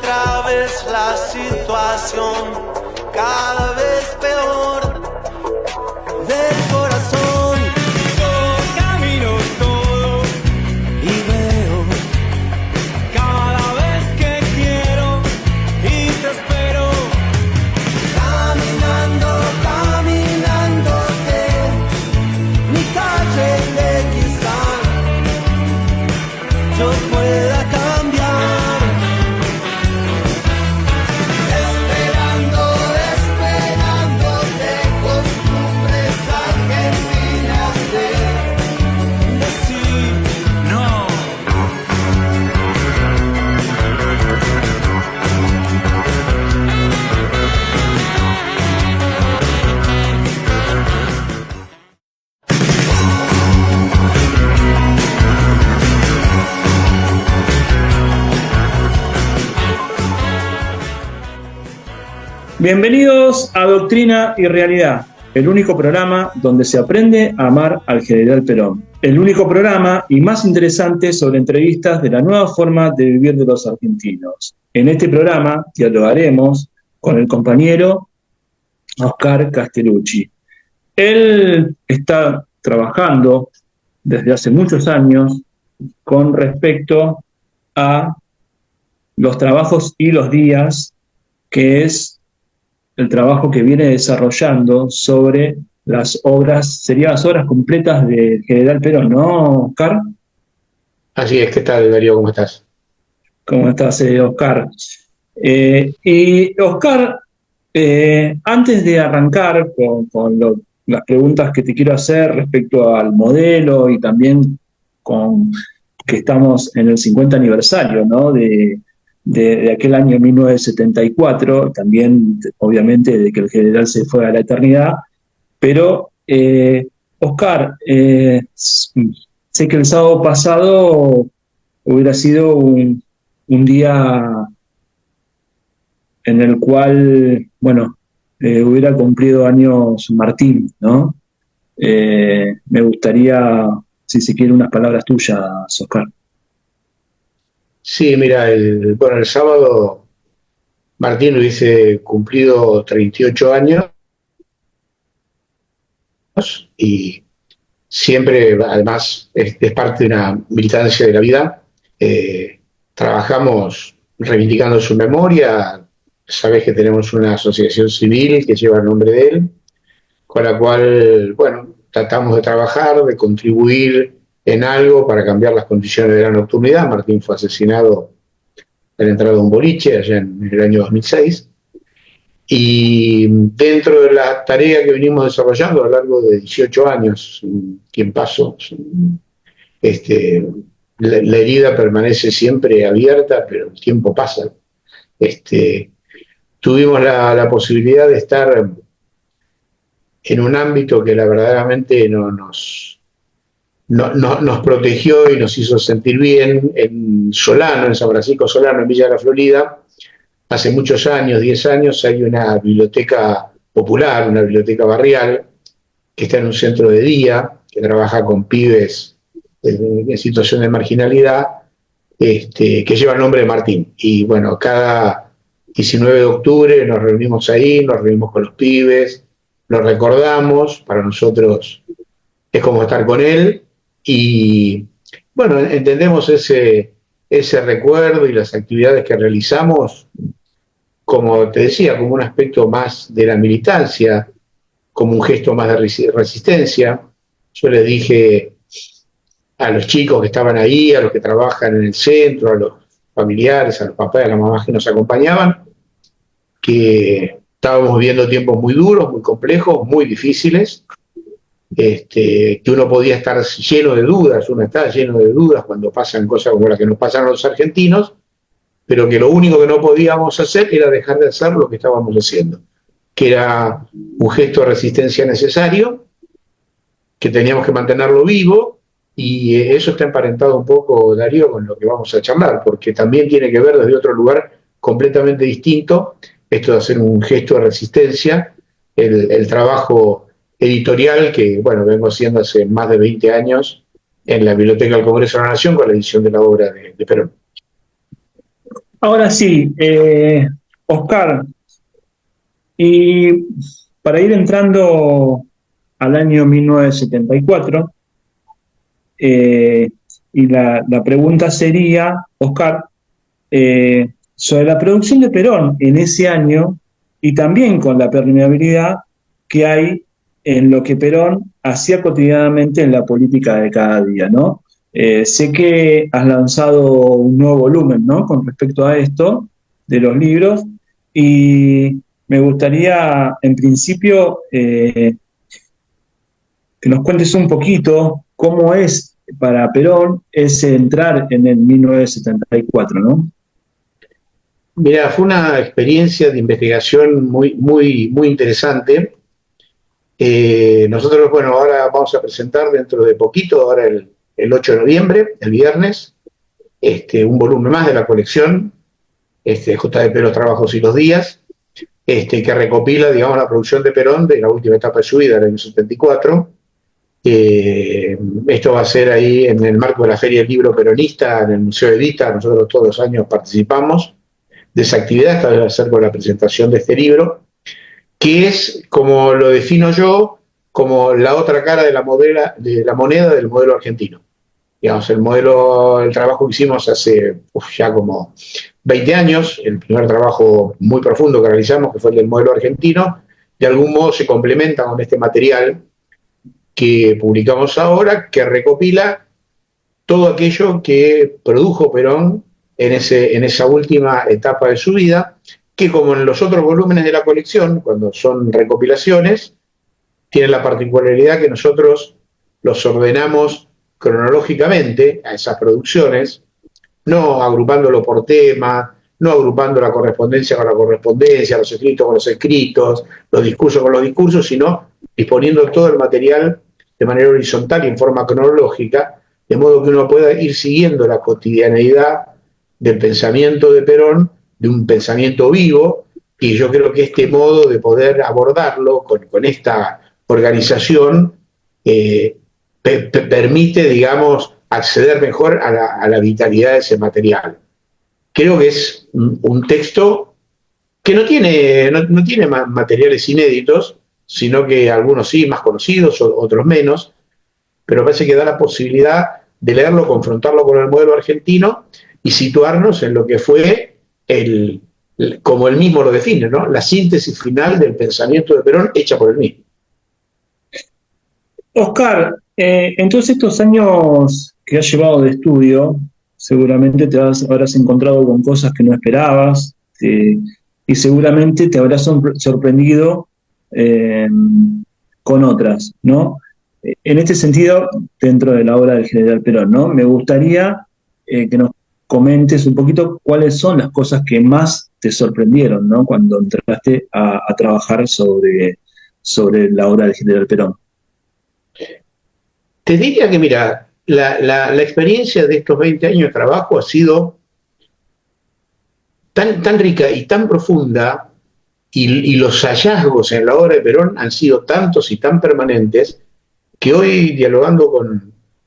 otra vez la situación cada vez peor del corazón. Yo camino todo y veo cada vez que quiero y te espero. Caminando, caminándote, mi calle de quizá yo pueda cambiar. Bienvenidos a Doctrina y Realidad, el único programa donde se aprende a amar al general Perón. El único programa y más interesante sobre entrevistas de la nueva forma de vivir de los argentinos. En este programa dialogaremos con el compañero Oscar Castellucci. Él está trabajando desde hace muchos años con respecto a los trabajos y los días, que es el trabajo que viene desarrollando sobre las obras, serían las obras completas del general Perón, ¿no, Oscar? Así es. ¿Qué tal, Darío? ¿Cómo estás? ¿Cómo estás, Oscar? Y Oscar, antes de arrancar con las preguntas que te quiero hacer respecto al modelo y también con que estamos en el 50 aniversario, ¿no?, de aquel año 1974, también obviamente de que el general se fue a la eternidad, pero Oscar, sé que el sábado pasado hubiera sido un día en el cual, bueno, hubiera cumplido años Martín, ¿no? Me gustaría, si se quiere, unas palabras tuyas, Oscar. Sí, mira, el sábado Martín hubiese cumplido 38 años y siempre, además, es parte de una militancia de la vida. Trabajamos reivindicando su memoria. Sabés que tenemos una asociación civil que lleva el nombre de él, con la cual, bueno, tratamos de trabajar, de contribuir en algo para cambiar las condiciones de la nocturnidad. Martín fue asesinado a la entrada de un boliche allá en el año 2006, y dentro de la tarea que venimos desarrollando a lo largo de 18 años, tiempazo, la herida permanece siempre abierta, pero el tiempo pasa. Tuvimos la posibilidad de estar en un ámbito que verdaderamente nos protegió y nos hizo sentir bien, en Solano, en San Francisco Solano, en Villa de la Florida. Hace muchos años, 10 años, hay una biblioteca popular, una biblioteca barrial, que está en un centro de día, que trabaja con pibes en situación de marginalidad, que lleva el nombre de Martín. Y bueno, cada 19 de octubre nos reunimos ahí, nos reunimos con los pibes, los recordamos, para nosotros es como estar con él. Y bueno, entendemos ese recuerdo y las actividades que realizamos, como te decía, como un aspecto más de la militancia, como un gesto más de resistencia. Yo les dije a los chicos que estaban ahí, a los que trabajan en el centro, a los familiares, a los papás y a las mamás que nos acompañaban, que estábamos viviendo tiempos muy duros, muy complejos, muy difíciles, que uno podía estar lleno de dudas, uno está lleno de dudas cuando pasan cosas como las que nos pasan a los argentinos, pero que lo único que no podíamos hacer era dejar de hacer lo que estábamos haciendo, que era un gesto de resistencia necesario, que teníamos que mantenerlo vivo, y eso está emparentado un poco, Darío, con lo que vamos a charlar, porque también tiene que ver desde otro lugar completamente distinto esto de hacer un gesto de resistencia, el trabajo editorial que, bueno, vengo haciendo hace más de 20 años en la Biblioteca del Congreso de la Nación con la edición de la obra de Perón. Ahora sí, Oscar, y para ir entrando al año 1974, y la pregunta sería, Oscar, sobre la producción de Perón en ese año y también con la permeabilidad que hay en lo que Perón hacía cotidianamente en la política de cada día, ¿no? Sé que has lanzado un nuevo volumen, ¿no? Con respecto a esto, de los libros, y me gustaría, en principio, que nos cuentes un poquito cómo es para Perón ese entrar en el 1974, ¿no? Mira, fue una experiencia de investigación muy interesante. Nosotros, bueno, ahora vamos a presentar dentro de poquito, ahora el 8 de noviembre, el viernes, un volumen más de la colección, J.D. Los Trabajos y los Días, que recopila, digamos, la producción de Perón de la última etapa de su vida, el año 74. Esto va a ser ahí en el marco de la Feria del Libro Peronista, en el Museo de Vita. Nosotros todos los años participamos de esa actividad. Esta vez va a ser con la presentación de este libro, que es, como lo defino yo, como la otra cara de la moneda del modelo argentino. Digamos, el trabajo que hicimos hace ya como 20 años, el primer trabajo muy profundo que realizamos, que fue el del modelo argentino, de algún modo se complementa con este material que publicamos ahora, que recopila todo aquello que produjo Perón en esa última etapa de su vida, que como en los otros volúmenes de la colección, cuando son recopilaciones, tienen la particularidad que nosotros los ordenamos cronológicamente a esas producciones, no agrupándolo por tema, no agrupando la correspondencia con la correspondencia, los escritos con los escritos, los discursos con los discursos, sino disponiendo todo el material de manera horizontal y en forma cronológica, de modo que uno pueda ir siguiendo la cotidianeidad del pensamiento de Perón, de un pensamiento vivo, y yo creo que este modo de poder abordarlo con esta organización permite, digamos, acceder mejor a la vitalidad de ese material. Creo que es un texto que no tiene materiales inéditos, sino que algunos sí, más conocidos, otros menos, pero parece que da la posibilidad de leerlo, confrontarlo con el modelo argentino y situarnos en lo que fue, como él mismo lo define, ¿no?, la síntesis final del pensamiento de Perón hecha por él mismo. Oscar, en todos estos años que has llevado de estudio, seguramente habrás encontrado con cosas que no esperabas, y seguramente te habrás sorprendido con otras, ¿no? En este sentido, dentro de la obra del general Perón, ¿no? Me gustaría que nos comentes un poquito cuáles son las cosas que más te sorprendieron, ¿no?, cuando entraste a trabajar sobre la obra del general Perón. Te diría que, mira, la experiencia de estos 20 años de trabajo ha sido tan rica y tan profunda, y los hallazgos en la obra de Perón han sido tantos y tan permanentes, que hoy, dialogando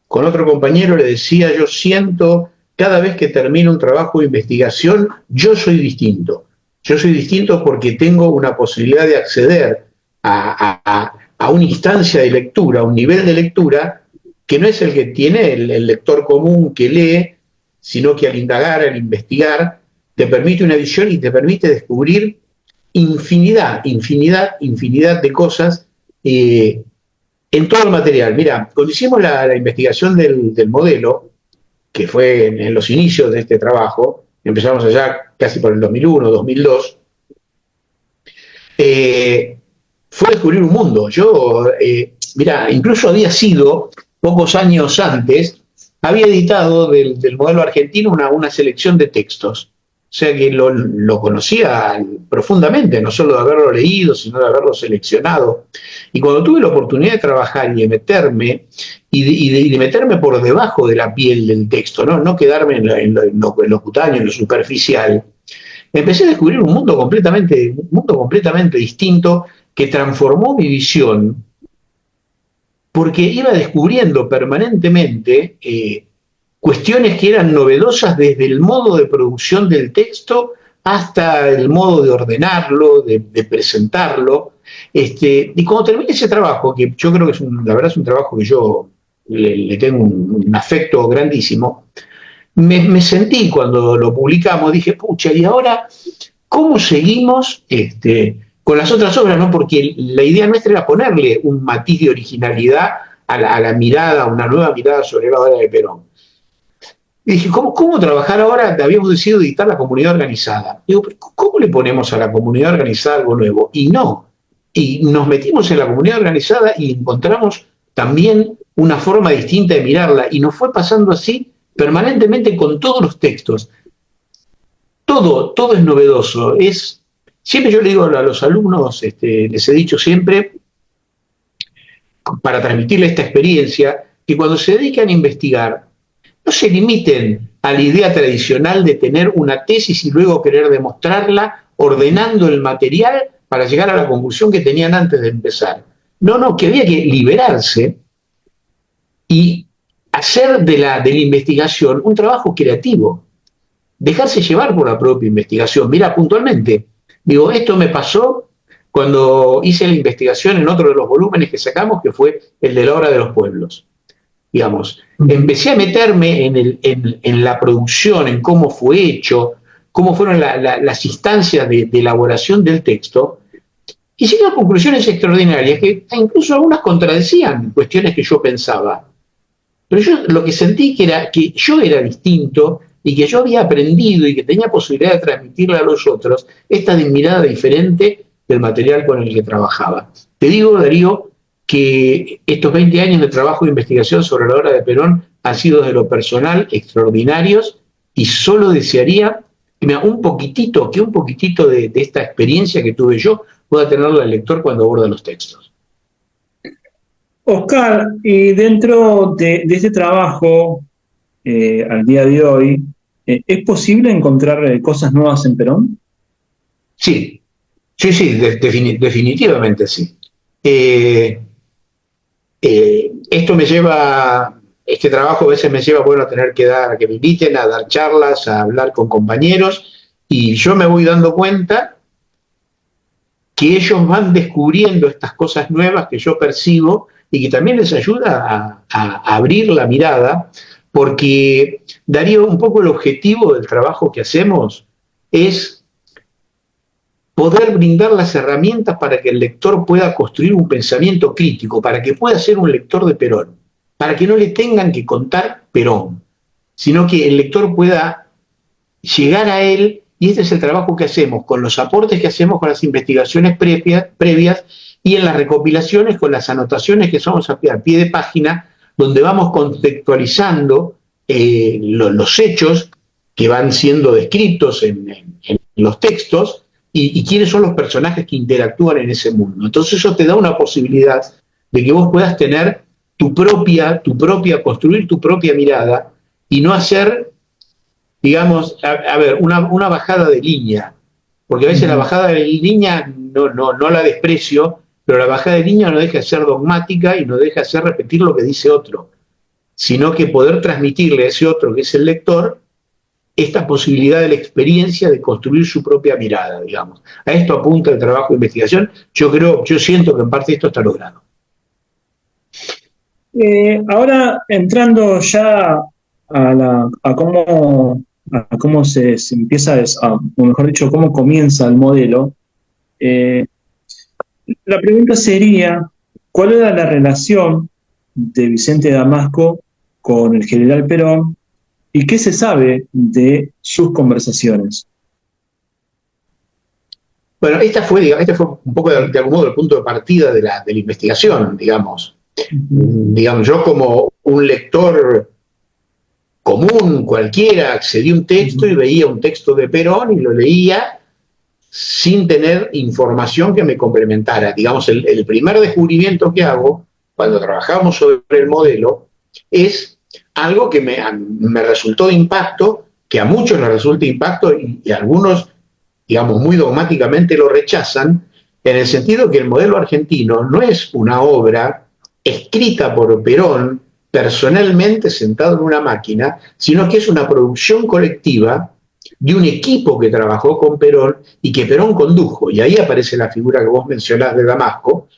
con otro compañero, le decía: yo siento, cada vez que termino un trabajo de investigación, yo soy distinto. Yo soy distinto porque tengo una posibilidad de acceder a una instancia de lectura, a un nivel de lectura que no es el que tiene el lector común que lee, sino que al indagar, al investigar, te permite una visión y te permite descubrir infinidad de cosas en todo el material. Mira, cuando hicimos la investigación del modelo, que fue en los inicios de este trabajo, empezamos allá casi por el 2001, 2002, fue descubrir un mundo. Yo, mira, incluso había sido, pocos años antes, había editado del modelo argentino una selección de textos. O sea que lo conocía profundamente, no solo de haberlo leído, sino de haberlo seleccionado. Y cuando tuve la oportunidad de trabajar y de meterme, y de meterme por debajo de la piel del texto, no quedarme en lo cutáneo, en lo superficial, empecé a descubrir un mundo completamente distinto que transformó mi visión, porque iba descubriendo permanentemente cuestiones que eran novedosas desde el modo de producción del texto hasta el modo de ordenarlo, de presentarlo. Y cuando terminé ese trabajo, que yo creo que la verdad es un trabajo que yo le tengo un afecto grandísimo, me sentí cuando lo publicamos, dije, pucha, y ahora, ¿cómo seguimos con las otras obras? ¿No? Porque la idea nuestra era ponerle un matiz de originalidad a la mirada, una nueva mirada sobre la obra de Perón. Y dije, ¿cómo trabajar ahora? Habíamos decidido editar La Comunidad Organizada. Digo, ¿cómo le ponemos a La Comunidad Organizada algo nuevo? Y no. Y nos metimos en La Comunidad Organizada y encontramos también una forma distinta de mirarla. Y nos fue pasando así permanentemente con todos los textos. Todo es novedoso. Siempre yo le digo a los alumnos, les he dicho siempre, para transmitirle esta experiencia, que cuando se dedican a investigar, no se limiten a la idea tradicional de tener una tesis y luego querer demostrarla ordenando el material para llegar a la conclusión que tenían antes de empezar. No, que había que liberarse y hacer de la investigación un trabajo creativo, dejarse llevar por la propia investigación. Mira, puntualmente, digo, esto me pasó cuando hice la investigación en otro de los volúmenes que sacamos, que fue el de la obra de los pueblos. Digamos, empecé a meterme en la producción, en cómo fue hecho, cómo fueron las instancias de elaboración del texto, y llegué a conclusiones extraordinarias que incluso algunas contradecían cuestiones que yo pensaba. Pero yo lo que sentí que yo era distinto y que yo había aprendido y que tenía posibilidad de transmitirle a los otros esta mirada diferente del material con el que trabajaba. Te digo, Darío, que estos 20 años de trabajo de investigación sobre la obra de Perón han sido de lo personal extraordinarios y solo desearía que un poquitito de esta experiencia que tuve yo pueda tenerlo el lector cuando aborda los textos. Oscar, y dentro de este trabajo, al día de hoy, ¿es posible encontrar cosas nuevas en Perón? Sí, definitivamente sí. Este trabajo a veces me lleva, a tener que me inviten a dar charlas, a hablar con compañeros, y yo me voy dando cuenta que ellos van descubriendo estas cosas nuevas que yo percibo y que también les ayuda a abrir la mirada, porque, Darío, un poco el objetivo del trabajo que hacemos es poder brindar las herramientas para que el lector pueda construir un pensamiento crítico, para que pueda ser un lector de Perón, para que no le tengan que contar Perón, sino que el lector pueda llegar a él, y este es el trabajo que hacemos, con los aportes que hacemos con las investigaciones previas y en las recopilaciones con las anotaciones que somos a pie de página, donde vamos contextualizando los hechos que van siendo descritos en los textos, y quiénes son los personajes que interactúan en ese mundo. Entonces eso te da una posibilidad de que vos puedas tener construir tu propia mirada y no hacer, digamos, una bajada de línea, porque a veces la bajada de línea no la desprecio, pero la bajada de línea no deja de ser dogmática y no deja de ser repetir lo que dice otro, sino que poder transmitirle a ese otro, que es el lector, esta posibilidad de la experiencia de construir su propia mirada, digamos. A esto apunta el trabajo de investigación. Yo siento que en parte esto está logrado. Ahora, entrando ya a cómo se empieza, o mejor dicho, cómo comienza el modelo, la pregunta sería, ¿cuál era la relación de Vicente Damasco con el general Perón y qué se sabe de sus conversaciones? Bueno, este fue un poco de algún modo el punto de partida de la investigación, digamos. Digamos, yo como un lector común, cualquiera, accedí a un texto y veía un texto de Perón y lo leía sin tener información que me complementara. Digamos, el primer descubrimiento que hago cuando trabajamos sobre el modelo es algo que me resultó de impacto, que a muchos les resulta impacto y algunos, digamos, muy dogmáticamente lo rechazan, en el sentido que el modelo argentino no es una obra escrita por Perón personalmente sentado en una máquina, sino que es una producción colectiva de un equipo que trabajó con Perón y que Perón condujo. Y ahí aparece la figura que vos mencionás de Damasco,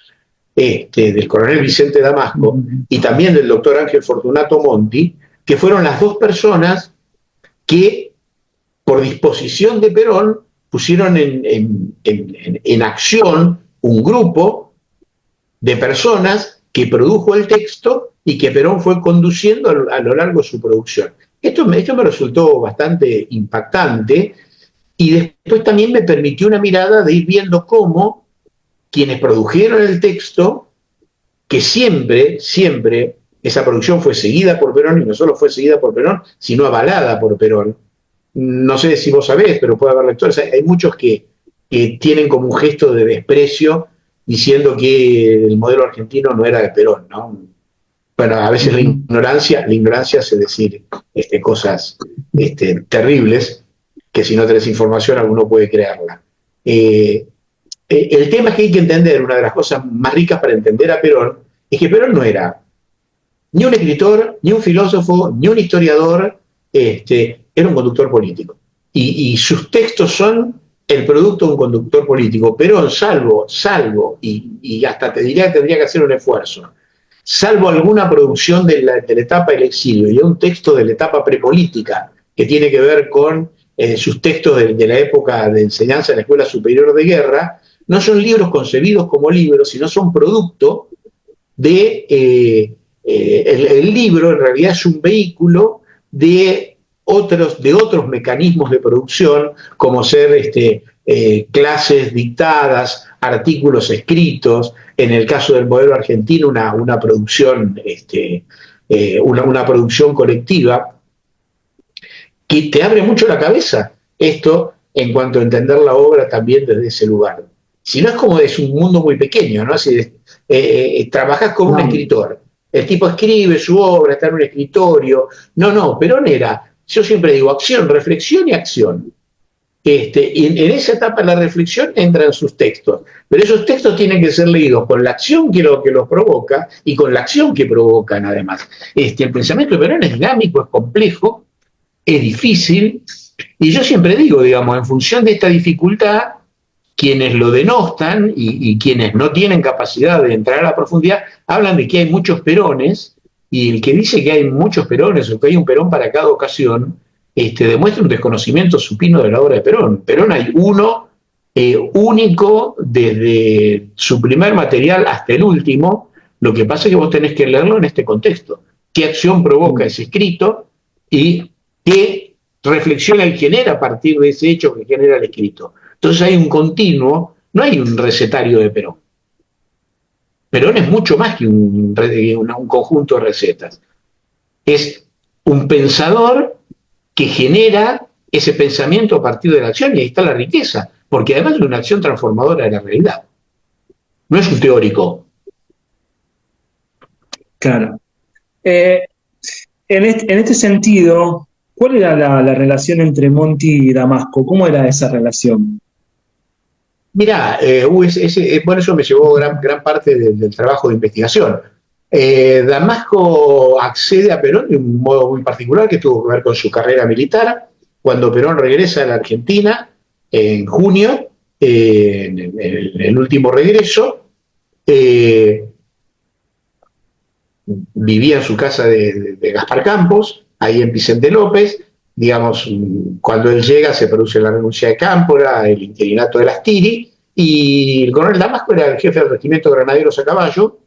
del coronel Vicente Damasco, y también del doctor Ángel Fortunato Monti, que fueron las dos personas que, por disposición de Perón, pusieron en acción un grupo de personas que produjo el texto y que Perón fue conduciendo a lo largo de su producción. Esto me resultó bastante impactante y después también me permitió una mirada de ir viendo cómo quienes produjeron el texto, que siempre esa producción fue seguida por Perón, y no solo fue seguida por Perón, sino avalada por Perón. No sé si vos sabés, pero puede haber lectores, hay muchos que tienen como un gesto de desprecio diciendo que el modelo argentino no era de Perón, ¿no? Bueno, a veces la ignorancia hace decir cosas terribles, que si no tenés información alguno puede creerla. El tema es que hay que entender, una de las cosas más ricas para entender a Perón, es que Perón no era ni un escritor, ni un filósofo, ni un historiador, era un conductor político. Y sus textos son el producto de un conductor político. Perón, salvo, y hasta te diría que tendría que hacer un esfuerzo, salvo alguna producción de la etapa del exilio y un texto de la etapa prepolítica que tiene que ver con sus textos de la época de enseñanza en la Escuela Superior de Guerra, no son libros concebidos como libros, sino son producto de... el libro en realidad es un vehículo de otros mecanismos de producción, como ser clases dictadas, artículos escritos, en el caso del modelo argentino una producción, una producción colectiva, que te abre mucho la cabeza esto en cuanto a entender la obra también desde ese lugar. Si no, es un mundo muy pequeño, ¿no? Si trabajás con un escritor, el tipo escribe su obra, está en un escritorio. No, Perón era, yo siempre digo, acción, reflexión y acción. Y en esa etapa de la reflexión entran sus textos, pero esos textos tienen que ser leídos con la acción que los provoca y con la acción que provocan además. El pensamiento de Perón es dinámico, es complejo, es difícil, y yo siempre digo, digamos, en función de esta dificultad, quienes lo denostan y quienes no tienen capacidad de entrar a la profundidad, hablan de que hay muchos Perones, y el que dice que hay muchos Perones o que hay un Perón para cada ocasión, demuestra un desconocimiento supino de la obra de Perón. Perón hay uno único desde su primer material hasta el último. Lo que pasa es que vos tenés que leerlo en este contexto. ¿Qué acción provoca ese escrito y qué reflexión él genera a partir de ese hecho que genera el escrito? Entonces hay un continuo, no hay un recetario de Perón. Perón es mucho más que un conjunto de recetas. Es un pensador que genera ese pensamiento a partir de la acción, y ahí está la riqueza, porque además es una acción transformadora de la realidad. No es un teórico. Claro. En este sentido, ¿cuál era la relación entre Monti y Damasco? ¿Cómo era esa relación? Mirá, eso me llevó gran parte del trabajo de investigación. Damasco accede a Perón de un modo muy particular que tuvo que ver con su carrera militar. Cuando Perón regresa a la Argentina en junio, en el último regreso, vivía en su casa de Gaspar Campos, ahí en Vicente López. Digamos, cuando él llega se produce la renuncia de Cámpora, el interinato de las Tiri, y el coronel Damasco era el jefe del regimiento de granaderos a caballo,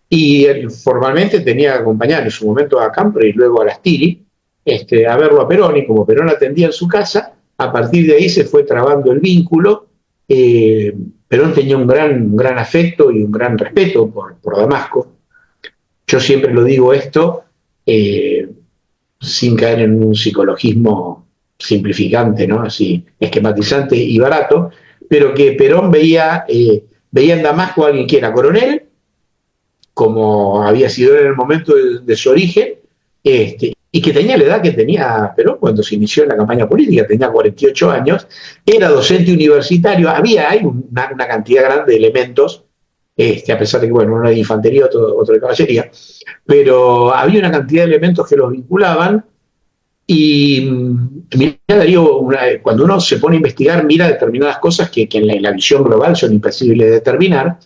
y él formalmente tenía que acompañar en su momento a Cámpora y luego a las Tiri, a verlo a Perón, y como Perón atendía en su casa, a partir de ahí se fue trabando el vínculo. Perón tenía un gran afecto y un gran respeto por Damasco. Yo siempre lo digo esto, sin caer en un psicologismo simplificante, ¿no? Así esquematizante y barato, pero que Perón veía en Damasco a alguien que era coronel, como había sido en el momento de su origen, y que tenía la edad que tenía Perón cuando se inició en la campaña política, tenía 48 años, era docente universitario, hay una cantidad grande de elementos a pesar de que, bueno, uno era de infantería, otro de caballería, pero había una cantidad de elementos que los vinculaban. Y mira, Darío, cuando uno se pone a investigar, mira determinadas cosas que en la visión global son imposibles de determinar,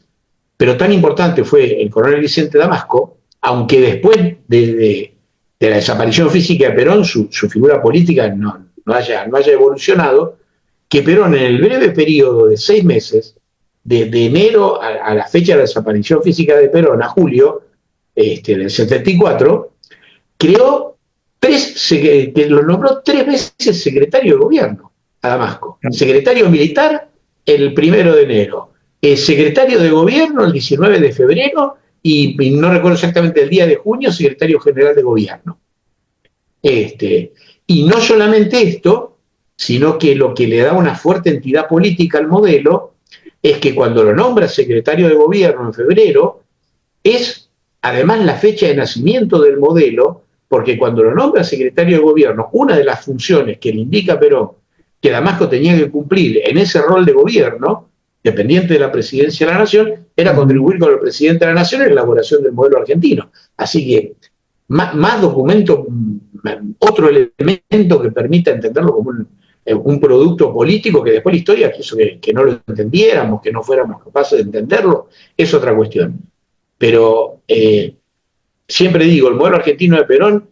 pero tan importante fue el coronel Vicente Damasco, aunque después de la desaparición física de Perón, su figura política no haya evolucionado, que Perón, en el breve periodo de 6 meses, de enero a la fecha de la desaparición física de Perón, a julio del 74, creó que lo nombró 3 veces secretario de gobierno a Damasco. Secretario militar el 1 de enero, secretario de gobierno el 19 de febrero y no recuerdo exactamente el día de junio, secretario general de gobierno. Y no solamente esto, sino que lo que le da una fuerte entidad política al modelo es que cuando lo nombra secretario de gobierno en febrero, es además la fecha de nacimiento del modelo, porque cuando lo nombra secretario de gobierno, una de las funciones que le indica a Perón que Damasco tenía que cumplir en ese rol de gobierno, dependiente de la presidencia de la nación, era contribuir con el presidente de la nación en la elaboración del modelo argentino. Así que más documento, otro elemento que permita entenderlo como un producto político, que después la historia quiso que no lo entendiéramos, que no fuéramos capaces de entenderlo, es otra cuestión. Pero siempre digo, el modelo argentino de Perón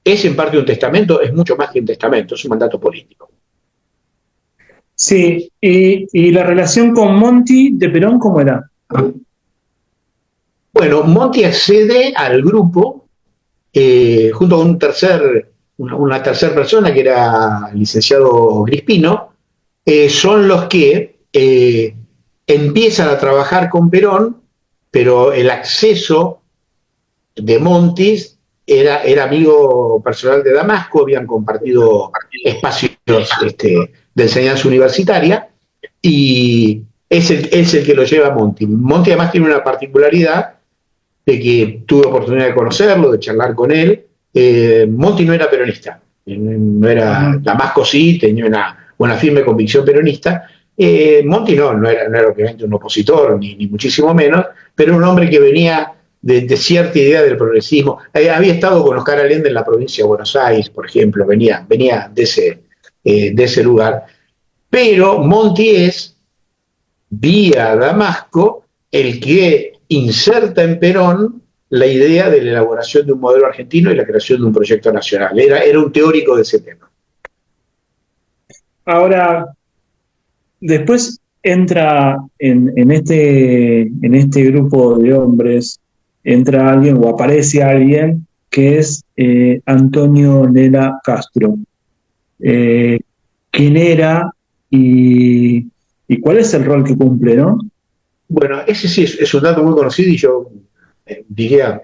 es en parte un testamento, es mucho más que un testamento, es un mandato político. Sí, y la relación con Monti de Perón, ¿cómo era? Bueno, Monti accede al grupo junto con una tercera persona que era el licenciado Grispino, son los que empiezan a trabajar con Perón, pero el acceso de Monti era amigo personal de Damasco, habían compartido espacios de enseñanza universitaria, y es el que lo lleva a Monti. Monti además tiene una particularidad de que tuve oportunidad de conocerlo, de charlar con él. Monti no era peronista, no era, Damasco sí, tenía una firme convicción peronista. Monti no era obviamente un opositor, ni muchísimo menos, pero un hombre que venía de cierta idea del progresismo. Había estado con Oscar Allende en la provincia de Buenos Aires, por ejemplo, venía de ese lugar. Pero Monti es, vía Damasco, el que inserta en Perón la idea de la elaboración de un modelo argentino y la creación de un proyecto nacional. Era un teórico de ese tema. Ahora, después entra en este grupo de hombres, entra alguien o aparece alguien que es Antonio Lela Castro. ¿Quién era y cuál es el rol que cumple, no? Bueno, ese sí es un dato muy conocido y yo diría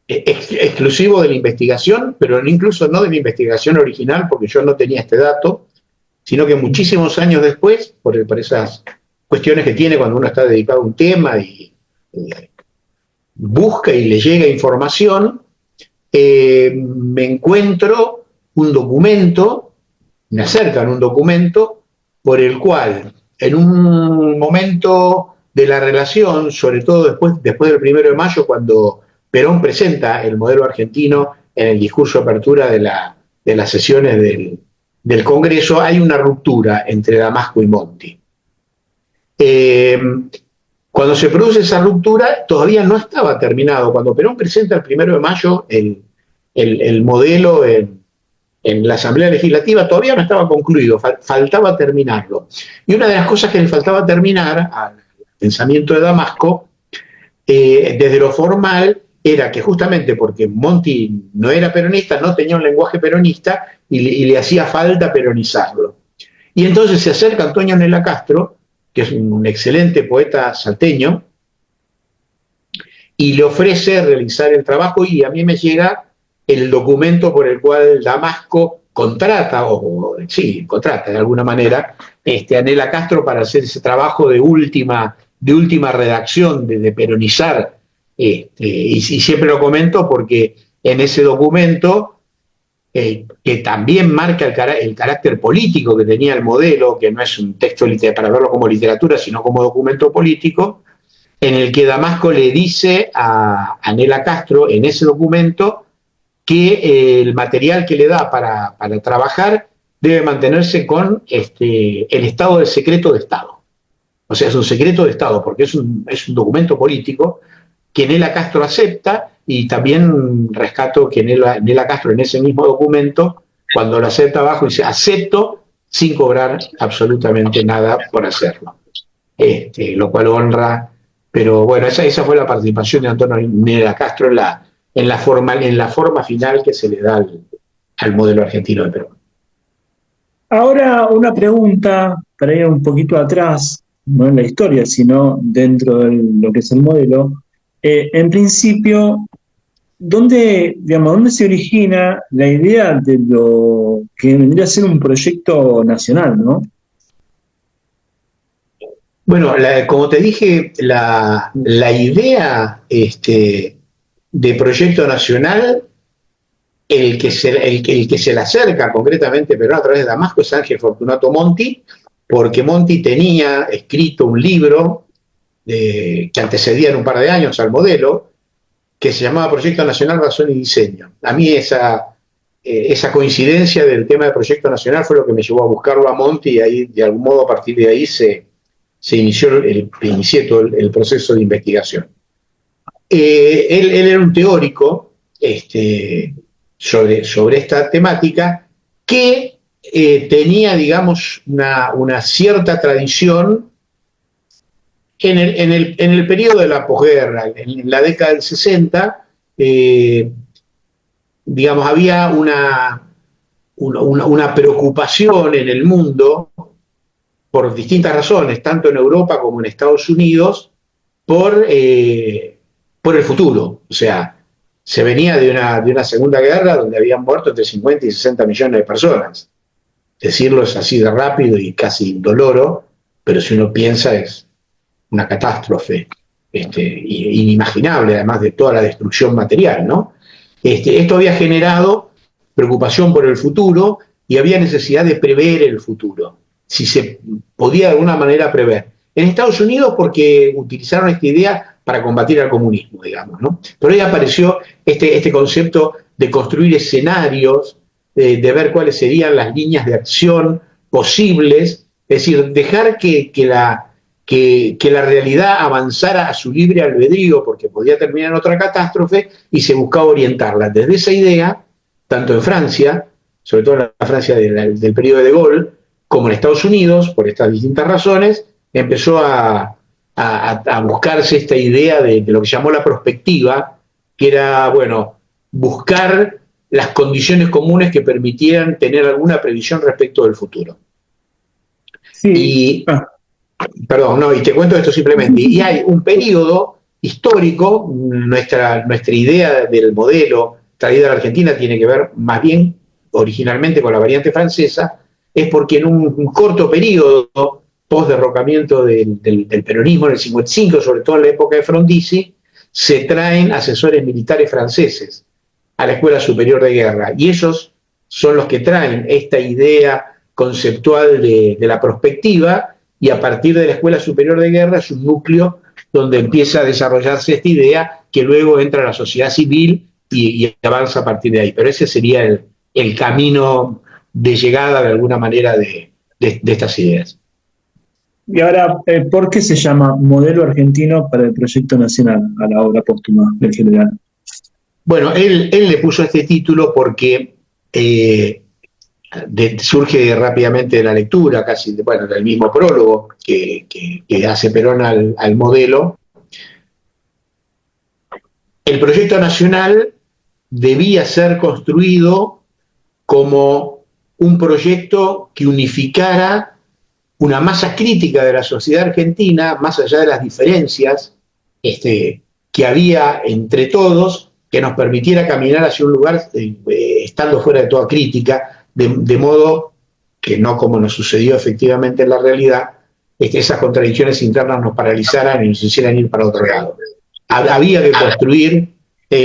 exclusivo de la investigación, pero incluso no de la investigación original, porque yo no tenía este dato, sino que muchísimos años después, por esas cuestiones que tiene cuando uno está dedicado a un tema y busca y le llega información, me encuentro un documento, me acercan un documento por el cual en un momento de la relación, sobre todo después del 1 de mayo, cuando Perón presenta el modelo argentino en el discurso de apertura de las sesiones del Congreso, hay una ruptura entre Damasco y Monti. Cuando se produce esa ruptura, todavía no estaba terminado. Cuando Perón presenta el 1 de mayo el modelo en la Asamblea Legislativa, todavía no estaba concluido, faltaba terminarlo. Y una de las cosas que le faltaba terminar al pensamiento de Damasco, desde lo formal, era que justamente porque Monti no era peronista, no tenía un lenguaje peronista y le hacía falta peronizarlo. Y entonces se acerca Antonio Lela Castro, que es un excelente poeta salteño, y le ofrece realizar el trabajo, y a mí me llega el documento por el cual Damasco contrata de alguna manera a Lela Castro para hacer ese trabajo de última redacción, de peronizar, y siempre lo comento porque en ese documento, que también marca el carácter político que tenía el modelo, que no es un texto para verlo como literatura, sino como documento político, en el que Damasco le dice a Nela Castro en ese documento que el material que le da para trabajar debe mantenerse con el estado de secreto de Estado. O sea, es un secreto de Estado, porque es un documento político que Nela Castro acepta, y también rescato que Nela Castro en ese mismo documento, cuando lo acepta abajo, dice acepto sin cobrar absolutamente nada por hacerlo. Lo cual honra, pero bueno, esa fue la participación de Antonio Nela Castro en la forma final que se le da al modelo argentino de Perón. Ahora una pregunta para ir un poquito atrás, no en la historia, sino dentro de lo que es el modelo. En principio, ¿dónde se origina la idea de lo que vendría a ser un proyecto nacional, no? Bueno, como te dije, la idea de proyecto nacional, el que se le acerca concretamente, pero a través de Damasco, es Ángel Fortunato Monti, porque Monti tenía escrito un libro que antecedía en un par de años al modelo, que se llamaba Proyecto Nacional, Razón y Diseño. A mí esa coincidencia del tema de Proyecto Nacional fue lo que me llevó a buscarlo a Monti, y ahí, de algún modo, a partir de ahí se inicié todo el proceso de investigación. Él era un teórico sobre esta temática que tenía, digamos, una cierta tradición en el periodo de la posguerra. En la década del 60, digamos, había una preocupación en el mundo, por distintas razones, tanto en Europa como en Estados Unidos, por el futuro. O sea, se venía de una Segunda Guerra donde habían muerto entre 50 y 60 millones de personas. Decirlo es así de rápido y casi indoloro, pero si uno piensa es una catástrofe inimaginable, además de toda la destrucción material, ¿no? Esto había generado preocupación por el futuro y había necesidad de prever el futuro, si se podía de alguna manera prever. En Estados Unidos, porque utilizaron esta idea para combatir al comunismo, digamos, ¿no? Pero ahí apareció este concepto de construir escenarios, de ver cuáles serían las líneas de acción posibles, es decir, dejar que la realidad avanzara a su libre albedrío, porque podía terminar en otra catástrofe, y se buscaba orientarla. Desde esa idea, tanto en Francia, sobre todo en la Francia del periodo de Gaulle, como en Estados Unidos, por estas distintas razones, empezó a buscarse esta idea de lo que llamó la prospectiva, que era, bueno, buscar las condiciones comunes que permitieran tener alguna previsión respecto del futuro. Sí. Y te cuento esto simplemente. Y hay un periodo histórico, nuestra idea del modelo traída a la Argentina tiene que ver más bien originalmente con la variante francesa, es porque en un corto periodo, post-derrocamiento del peronismo en el 55, sobre todo en la época de Frondizi, se traen asesores militares franceses a la Escuela Superior de Guerra, y ellos son los que traen esta idea conceptual de la prospectiva, y a partir de la Escuela Superior de Guerra es un núcleo donde empieza a desarrollarse esta idea, que luego entra a la sociedad civil y avanza a partir de ahí. Pero ese sería el camino de llegada, de alguna manera, de estas ideas. Y ahora, ¿por qué se llama Modelo Argentino para el Proyecto Nacional a la obra póstuma del general? Bueno, él le puso este título porque surge rápidamente de la lectura, casi del mismo prólogo que hace Perón al modelo. El proyecto nacional debía ser construido como un proyecto que unificara una masa crítica de la sociedad argentina, más allá de las diferencias que había entre todos, que nos permitiera caminar hacia un lugar estando fuera de toda crítica, de modo que no como nos sucedió efectivamente en la realidad, esas contradicciones internas nos paralizaran y nos hicieran ir para otro lado. Había que construir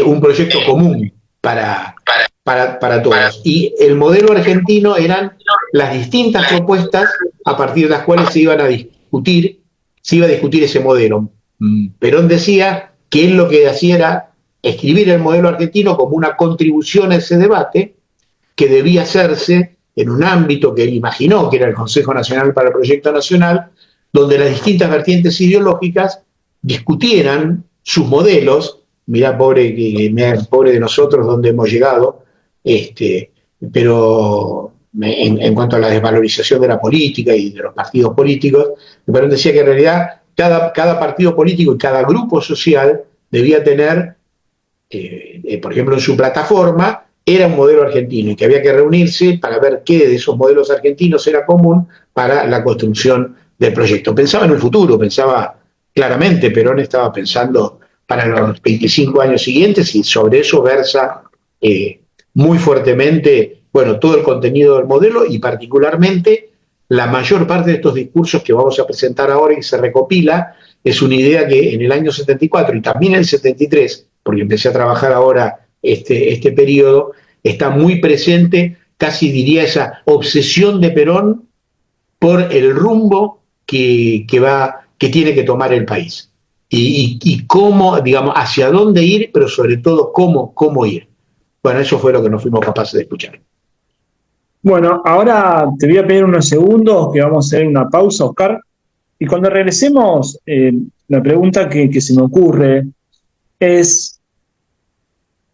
un proyecto común para todos. Y el modelo argentino eran las distintas propuestas a partir de las cuales se iba a discutir ese modelo. Perón decía que él lo que hacía era escribir el modelo argentino como una contribución a ese debate que debía hacerse en un ámbito que él imaginó, que era el Consejo Nacional para el Proyecto Nacional, donde las distintas vertientes ideológicas discutieran sus modelos. Mirá, pobre de nosotros donde hemos llegado, pero en cuanto a la desvalorización de la política y de los partidos políticos, Perón decía que en realidad cada partido político y cada grupo social debía tener, por ejemplo, en su plataforma, era un modelo argentino y que había que reunirse para ver qué de esos modelos argentinos era común para la construcción del proyecto. Pensaba en el futuro, pensaba claramente, Perón estaba pensando para los 25 años siguientes y sobre eso versa muy fuertemente, bueno, todo el contenido del modelo y particularmente la mayor parte de estos discursos que vamos a presentar ahora y que se recopila es una idea que en el año 74 y también en el 73, porque empecé a trabajar ahora este periodo, está muy presente, casi diría esa obsesión de Perón por el rumbo que tiene que tomar el país. Y cómo, digamos, hacia dónde ir, pero sobre todo cómo ir. Bueno, eso fue lo que nos fuimos capaces de escuchar. Bueno, ahora te voy a pedir unos segundos que vamos a hacer una pausa, Oscar. Y cuando regresemos, la pregunta que se me ocurre es,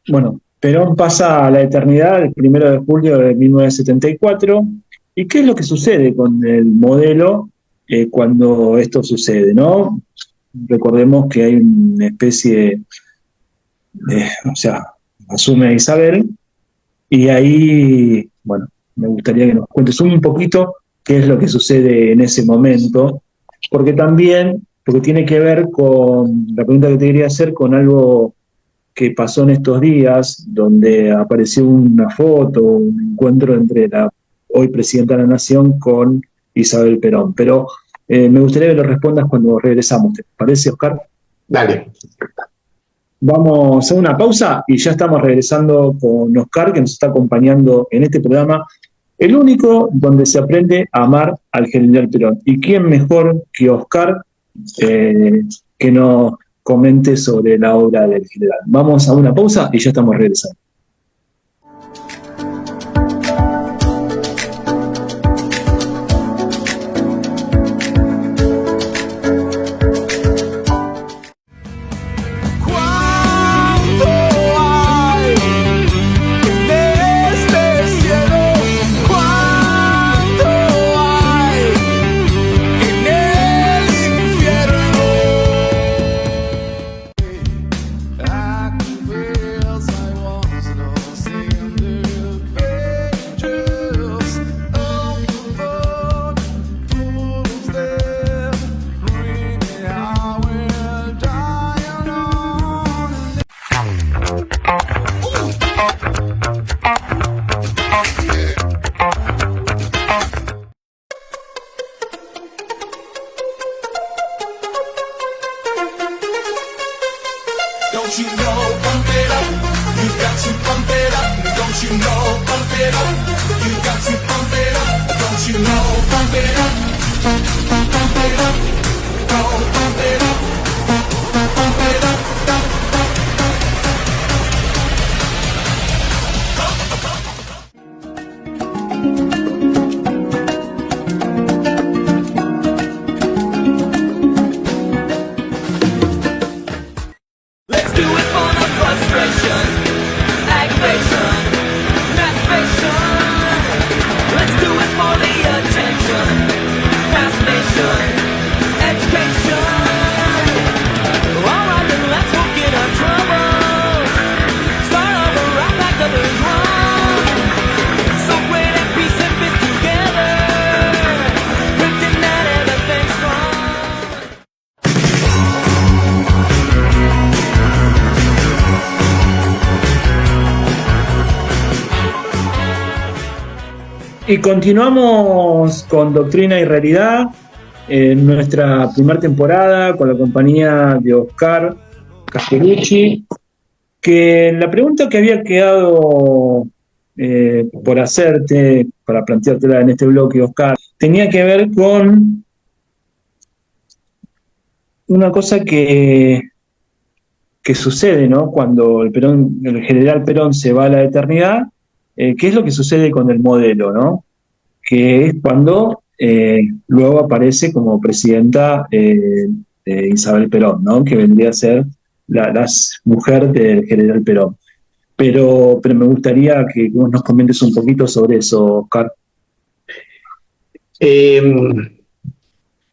bueno, Perón pasa a la eternidad el 1 de julio de 1974. ¿Y qué es lo que sucede con el modelo cuando esto sucede, ¿no? Recordemos que hay una especie de, asume a Isabel, y ahí, bueno, me gustaría que nos cuentes un poquito qué es lo que sucede en ese momento, porque tiene que ver con, la pregunta que te quería hacer, con algo que pasó en estos días, donde apareció una foto, un encuentro entre la hoy presidenta de la Nación con Isabel Perón. Pero me gustaría que lo respondas cuando regresamos. ¿Te parece, Oscar? Dale. Vamos a una pausa y ya estamos regresando con Oscar, que nos está acompañando en este programa, el único donde se aprende a amar al general Perón. ¿Y quién mejor que Oscar que nos comente sobre la obra del general? Vamos a una pausa y ya estamos regresando. Don't you know, pump it up, you got to pump it up. Don't you know, pump it up, you got to pump it up. Don't you know, pump it up, pump it up, go pump it up, pump it up. Y continuamos con Doctrina y Realidad en nuestra primera temporada con la compañía de Oscar Castellucci, que la pregunta que había quedado por hacerte, para planteártela en este bloque, Oscar, tenía que ver con una cosa que sucede, ¿no? Cuando el general Perón se va a la eternidad, ¿qué es lo que sucede con el modelo, ¿no? Que es cuando luego aparece como presidenta de Isabel Perón, ¿no? Que vendría a ser la mujer del general Perón. Pero me gustaría que vos nos comentes un poquito sobre eso, Oscar. Eh,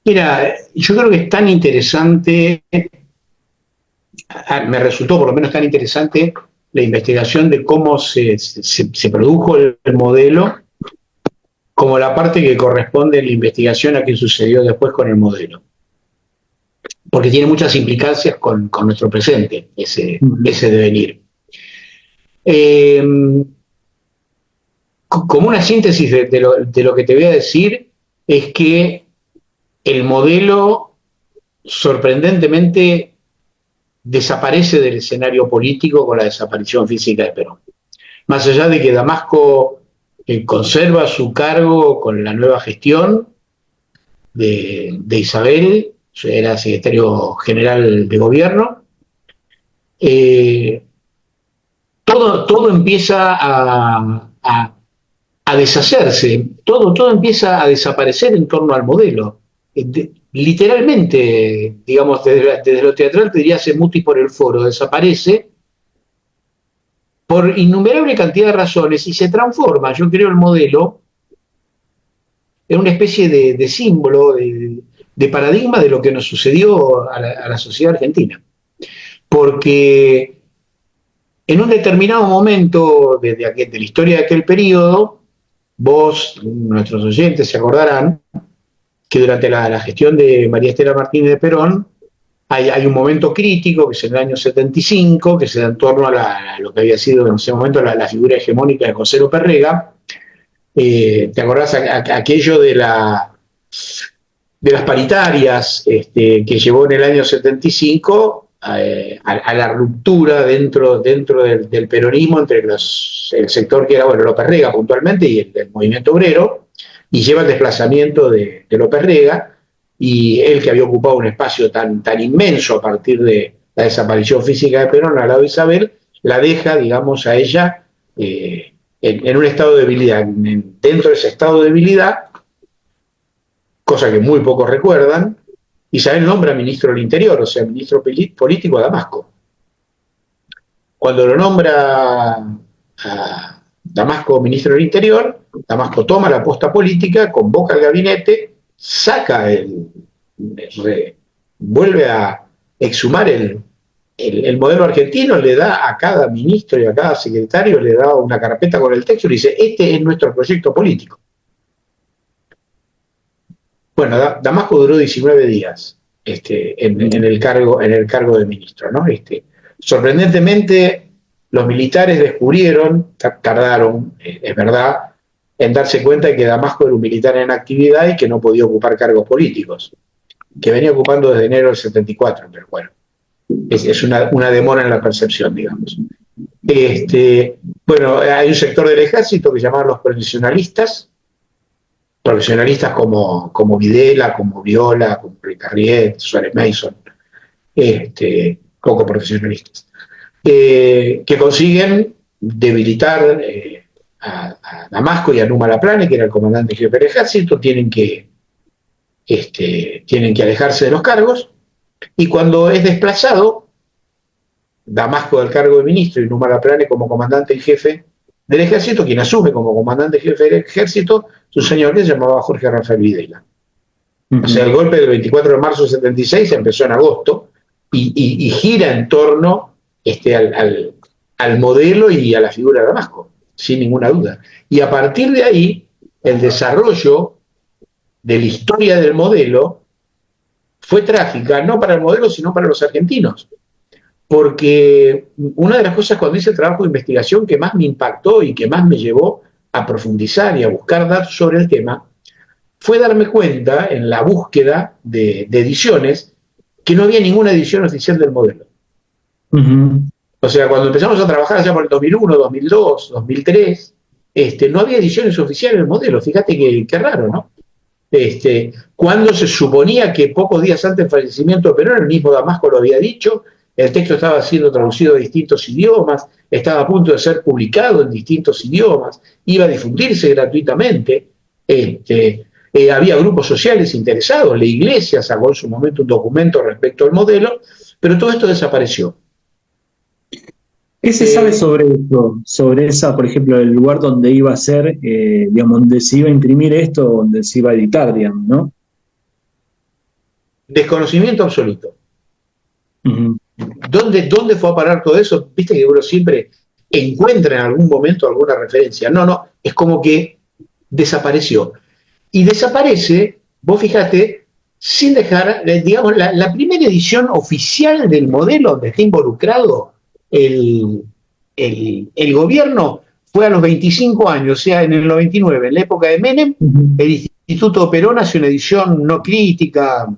Mira, yo creo que es tan interesante, me resultó por lo menos tan interesante la investigación de cómo se produjo el modelo, como la parte que corresponde en la investigación a qué sucedió después con el modelo. Porque tiene muchas implicancias con nuestro presente, ese devenir. Como una síntesis de lo que te voy a decir, es que el modelo sorprendentemente desaparece del escenario político con la desaparición física de Perón. Más allá de que Damasco conserva su cargo con la nueva gestión de Isabel, era secretario general de gobierno, todo empieza a deshacerse, todo empieza a desaparecer en torno al modelo. Literalmente, digamos, desde lo teatral te diría se muti por el foro, desaparece por innumerable cantidad de razones y se transforma, yo creo, el modelo en una especie de símbolo, de paradigma de lo que nos sucedió a la sociedad argentina. Porque en un determinado momento de la historia de aquel periodo, vos, nuestros oyentes, se acordarán que durante la gestión de María Estela Martínez de Perón hay un momento crítico, que es en el año 75, que se da en torno a lo que había sido en ese momento la figura hegemónica de José López Rega. ¿Te acordás aquello de las paritarias que llevó en el año 75 a la ruptura dentro del peronismo entre el sector que era, bueno, López Rega puntualmente y el movimiento obrero, y lleva el desplazamiento de López Rega, y él, que había ocupado un espacio tan inmenso a partir de la desaparición física de Perón al lado de Isabel, la deja, digamos, a ella en un estado de debilidad. Dentro de ese estado de debilidad, cosa que muy pocos recuerdan, Isabel nombra ministro del Interior, o sea, ministro político a Damasco. Cuando lo nombra a Damasco ministro del Interior, Damasco toma la posta política, convoca al gabinete, vuelve a exhumar el modelo argentino, le da a cada ministro y a cada secretario, le da una carpeta con el texto y le dice: este es nuestro proyecto político. Bueno, Damasco duró 19 días en el cargo de ministro, ¿no? Sorprendentemente, los militares descubrieron, tardaron, es verdad, en darse cuenta de que Damasco era un militar en actividad y que no podía ocupar cargos políticos, que venía ocupando desde enero del 74, pero bueno, es una demora en la percepción, digamos. Bueno, hay un sector del ejército que se llaman los profesionalistas como Videla, como Viola, como Ricarriet, Suárez Mason, poco profesionalistas, que consiguen debilitar a Damasco y a Numa Laplane, que era el comandante jefe del ejército. Tienen que alejarse de los cargos, y cuando es desplazado, Damasco del cargo de ministro y Numa Laplane como comandante en jefe del ejército, quien asume como comandante jefe del ejército, su señor, que se llamaba Jorge Rafael Videla. O sea, el golpe del 24 de marzo del 76 empezó en agosto y gira en torno al modelo y a la figura de Damasco, sin ninguna duda. Y a partir de ahí, el desarrollo de la historia del modelo fue trágica, no para el modelo, sino para los argentinos. Porque una de las cosas, cuando hice el trabajo de investigación, que más me impactó y que más me llevó a profundizar y a buscar datos sobre el tema, fue darme cuenta, en la búsqueda de ediciones, que no había ninguna edición oficial del modelo. O sea, cuando empezamos a trabajar allá por el 2001, 2002, 2003, no había ediciones oficiales del modelo. Fíjate qué raro, ¿no? Cuando se suponía que pocos días antes del fallecimiento de Perón, el mismo Damasco lo había dicho, el texto estaba siendo traducido a distintos idiomas, estaba a punto de ser publicado en distintos idiomas, iba a difundirse gratuitamente, había grupos sociales interesados, la Iglesia sacó en su momento un documento respecto al modelo, pero todo esto desapareció. ¿Qué se sabe sobre esto? Sobre esa, por ejemplo, el lugar donde iba a ser, digamos, donde se iba a imprimir esto, donde se iba a editar, digamos, ¿no? Desconocimiento absoluto. Uh-huh. ¿Dónde fue a parar todo eso? Viste que uno siempre encuentra en algún momento alguna referencia. No, es como que desapareció. Y desaparece, vos fíjate, sin dejar, digamos, la primera edición oficial del modelo donde está involucrado el gobierno fue a los 25 años, o sea, en el 99, en la época de Menem, el Instituto Perón hace una edición no crítica,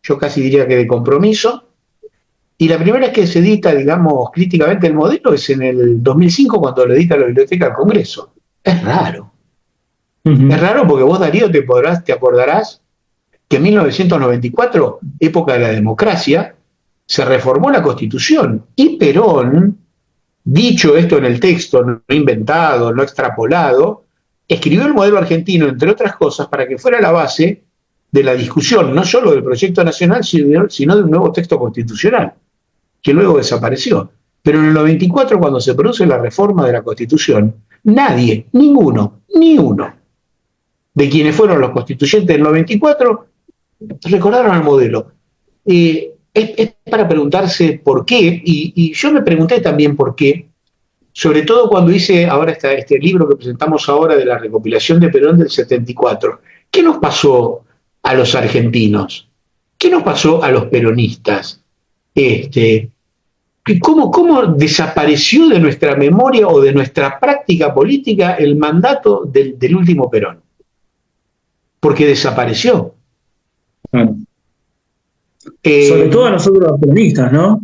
yo casi diría que de compromiso, y la primera vez que se edita, digamos, críticamente el modelo es en el 2005, cuando lo edita la Biblioteca del Congreso. Es raro. Uh-huh. Es raro porque vos, Darío, te acordarás que en 1994, época de la democracia, se reformó la Constitución y Perón, dicho esto en el texto, no inventado, no extrapolado, escribió el modelo argentino, entre otras cosas, para que fuera la base de la discusión, no solo del proyecto nacional, sino de un nuevo texto constitucional, que luego desapareció. Pero en el 94, cuando se produce la reforma de la Constitución, nadie, ni uno, de quienes fueron los constituyentes del 94, recordaron el modelo. Es para preguntarse por qué, y yo me pregunté también por qué, sobre todo cuando hice ahora este libro que presentamos ahora de la recopilación de Perón del 74. ¿Qué nos pasó a los argentinos? ¿Qué nos pasó a los peronistas? ¿Cómo desapareció de nuestra memoria o de nuestra práctica política el mandato del último Perón? Porque desapareció. Sobre todo a nosotros los peronistas, ¿no?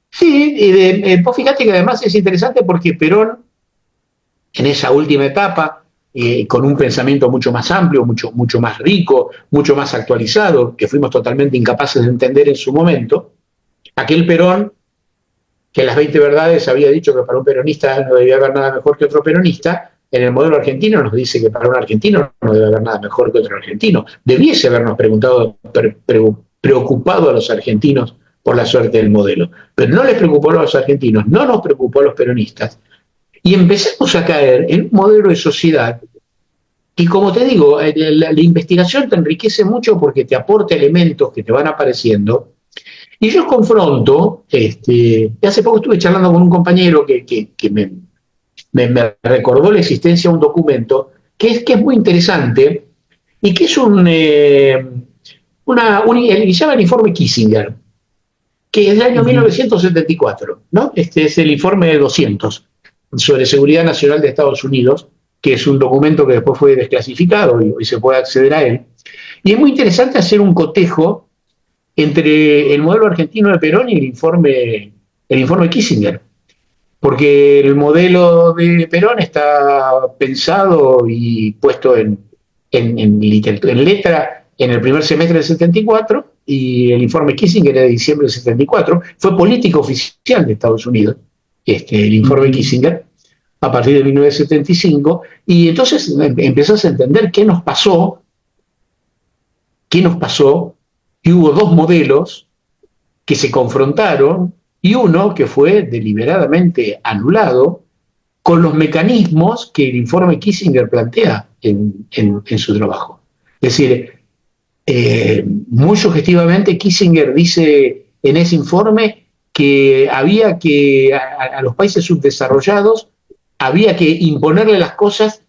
Sí, vos fíjate que además es interesante porque Perón, en esa última etapa, con un pensamiento mucho más amplio, mucho más rico, mucho más actualizado, que fuimos totalmente incapaces de entender en su momento, aquel Perón, que en las 20 verdades había dicho que para un peronista no debía haber nada mejor que otro peronista, en el modelo argentino nos dice que para un argentino no debe haber nada mejor que otro argentino. Debiese habernos preocupado a los argentinos por la suerte del modelo. Pero no les preocupó a los argentinos, no nos preocupó a los peronistas. Y empezamos a caer en un modelo de sociedad que, como te digo, la investigación te enriquece mucho porque te aporta elementos que te van apareciendo. Y yo confronto, hace poco estuve charlando con un compañero que me recordó la existencia de un documento que es muy interesante y que es se llama el informe Kissinger, que es del año 1974, ¿no? Este es el informe 200 sobre seguridad nacional de Estados Unidos, que es un documento que después fue desclasificado y se puede acceder a él. Y es muy interesante hacer un cotejo entre el modelo argentino de Perón y el informe Kissinger, porque el modelo de Perón está pensado y puesto en letra en el primer semestre del 74, y el informe Kissinger de diciembre del 74, fue política oficial de Estados Unidos, el informe Kissinger, a partir de 1975, y entonces empezás a entender qué nos pasó, que hubo dos modelos que se confrontaron, y uno que fue deliberadamente anulado con los mecanismos que el informe Kissinger plantea en su trabajo. Es decir, muy sugestivamente Kissinger dice en ese informe que había que a los países subdesarrollados había que imponerle las cosas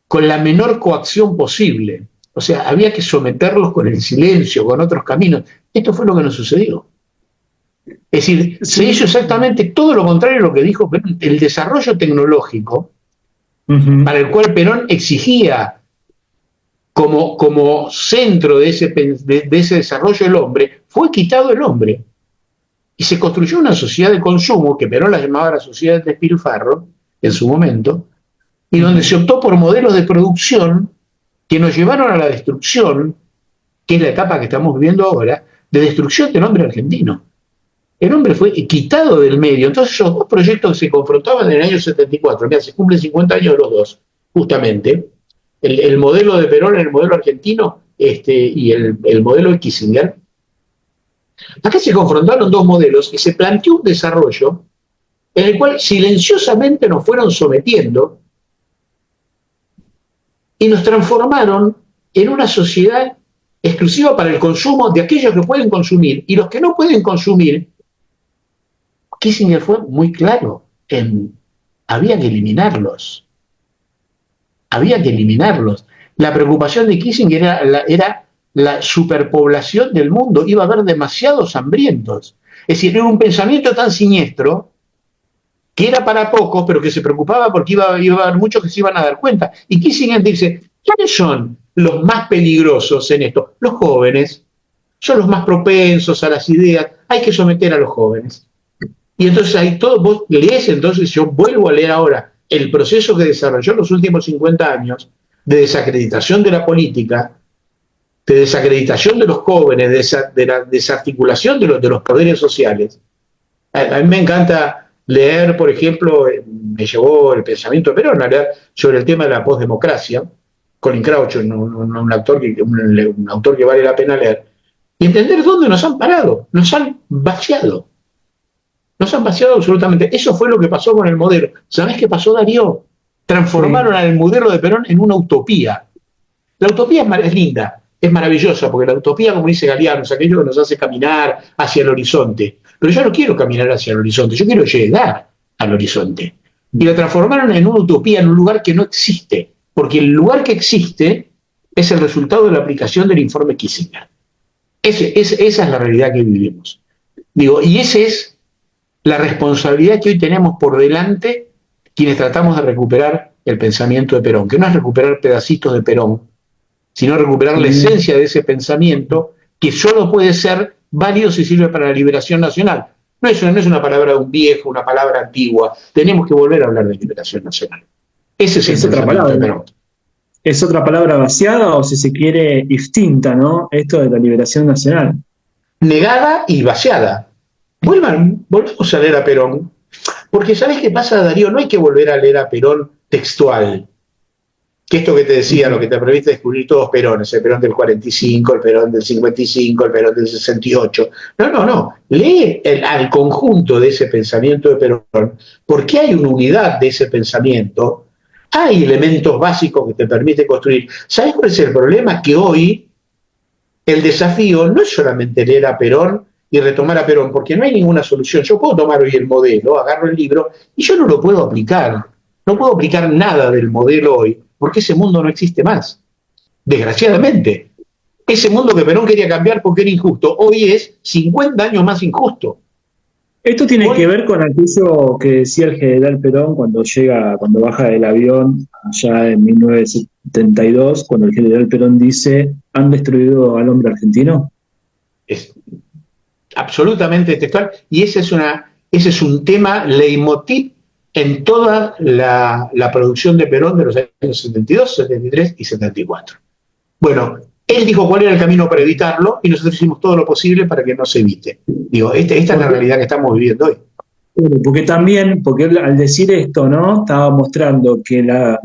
con la menor coacción posible. O sea, había que someterlos con el silencio, con otros caminos. Esto fue lo que nos sucedió. Es decir, se hizo exactamente todo lo contrario a lo que dijo Perón. El desarrollo tecnológico, para el cual Perón exigía como centro de ese desarrollo el hombre, fue quitado el hombre. Y se construyó una sociedad de consumo, que Perón la llamaba la sociedad del despilfarro, en su momento, y donde se optó por modelos de producción que nos llevaron a la destrucción, que es la etapa que estamos viviendo ahora, de destrucción del hombre argentino. El hombre fue quitado del medio. Entonces esos dos proyectos que se confrontaban en el año 74, mira, se cumplen 50 años los dos, justamente, el modelo de Perón, el modelo argentino, y el modelo de Kissinger. Acá se confrontaron dos modelos y se planteó un desarrollo en el cual silenciosamente nos fueron sometiendo y nos transformaron en una sociedad exclusiva para el consumo de aquellos que pueden consumir, y los que no pueden consumir. Kissinger fue muy claro en había que eliminarlos. Había que eliminarlos. La preocupación de Kissinger era la superpoblación del mundo. Iba a haber demasiados hambrientos. Es decir, era un pensamiento tan siniestro que era para pocos, pero que se preocupaba porque iba a haber muchos que se iban a dar cuenta. Y Kissinger dice, ¿quiénes son los más peligrosos en esto? Los jóvenes. Son los más propensos a las ideas. Hay que someter a los jóvenes. Y entonces ahí todo, vos lees, entonces yo vuelvo a leer ahora el proceso que desarrolló en los últimos 50 años de desacreditación de la política, de desacreditación de los jóvenes, de la desarticulación de los poderes sociales. A mí me encanta leer, por ejemplo, me llevó el pensamiento de Perón a leer sobre el tema de la posdemocracia, Colin Crouch, un autor que vale la pena leer, y entender dónde nos han parado, nos han vaciado. Nos han vaciado absolutamente. Eso fue lo que pasó con el modelo. ¿Sabés qué pasó, Darío? Transformaron al modelo de Perón en una utopía. La utopía es linda, es maravillosa, porque la utopía, como dice Galeano, es aquello que nos hace caminar hacia el horizonte. Pero yo no quiero caminar hacia el horizonte, yo quiero llegar al horizonte. Y la transformaron en una utopía, en un lugar que no existe, porque el lugar que existe es el resultado de la aplicación del informe Kissinger. Esa es la realidad que vivimos. Digo, y esa es la responsabilidad que hoy tenemos por delante quienes tratamos de recuperar el pensamiento de Perón, que no es recuperar pedacitos de Perón, sino recuperar la esencia de ese pensamiento que solo puede ser válido si sirve para la liberación nacional. No es una palabra de un viejo, una palabra antigua. Tenemos que volver a hablar de liberación nacional. Ese es otra palabra de Perón. ¿Es otra palabra vaciada o, si se quiere, extinta, ¿no? Esto de la liberación nacional. Negada y vaciada. Volvamos a leer a Perón, porque ¿sabés qué pasa, Darío? No hay que volver a leer a Perón textual, que esto que te decía, lo que te permite descubrir todos Perones, el Perón del 45, el Perón del 55, el Perón del 68. No. Lee al conjunto de ese pensamiento de Perón, porque hay una unidad de ese pensamiento, hay elementos básicos que te permiten construir. ¿Sabés cuál es el problema? Que hoy el desafío no es solamente leer a Perón y retomar a Perón, porque no hay ninguna solución. Yo puedo tomar hoy el modelo, agarro el libro, y yo no lo puedo aplicar. No puedo aplicar nada del modelo hoy, porque ese mundo no existe más. Desgraciadamente. Ese mundo que Perón quería cambiar porque era injusto, hoy es 50 años más injusto. Esto tiene que ver con aquello que decía el general Perón cuando baja del avión allá en 1972, cuando el general Perón dice, ¿han destruido al hombre argentino? Es absolutamente textual, y ese es un tema leitmotiv en toda la producción de Perón de los años 72, 73 y 74. Bueno, él dijo cuál era el camino para evitarlo y nosotros hicimos todo lo posible para que no se evite. Digo, esta es la realidad que estamos viviendo hoy. Porque él, al decir esto, ¿no? Estaba mostrando que la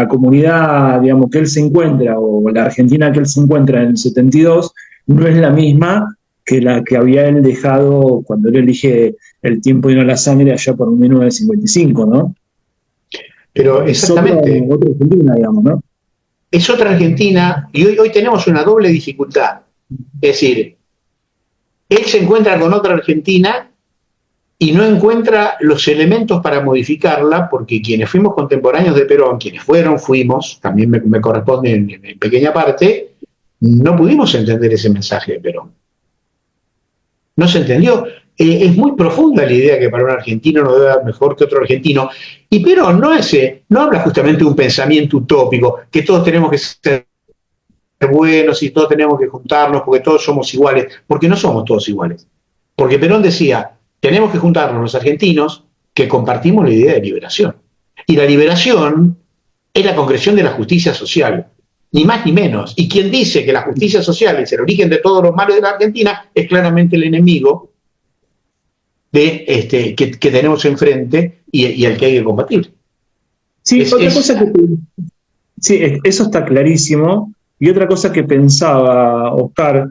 comunidad, que él se encuentra, o la Argentina que él se encuentra en el 72, no es la misma que la que había él dejado cuando él elige El tiempo y no la sangre allá por 1955, ¿no? Pero exactamente. Es otra Argentina, digamos, ¿no? Es otra Argentina, y hoy tenemos una doble dificultad. Es decir, él se encuentra con otra Argentina y no encuentra los elementos para modificarla, porque quienes fuimos contemporáneos de Perón, quienes fuimos, también me corresponde en pequeña parte, no pudimos entender ese mensaje de Perón. No se entendió. Es muy profunda la idea que para un argentino no debe ser mejor que otro argentino. Y Perón no habla justamente de un pensamiento utópico, que todos tenemos que ser buenos y todos tenemos que juntarnos porque todos somos iguales, porque no somos todos iguales. Porque Perón decía, tenemos que juntarnos los argentinos que compartimos la idea de liberación. Y la liberación es la concreción de la justicia social. ni más ni menos. Y quien dice que la justicia social es el origen de todos los males de la Argentina es claramente el enemigo que tenemos enfrente y el que hay que combatir. Sí, sí, eso está clarísimo. Y otra cosa que pensaba, Oscar,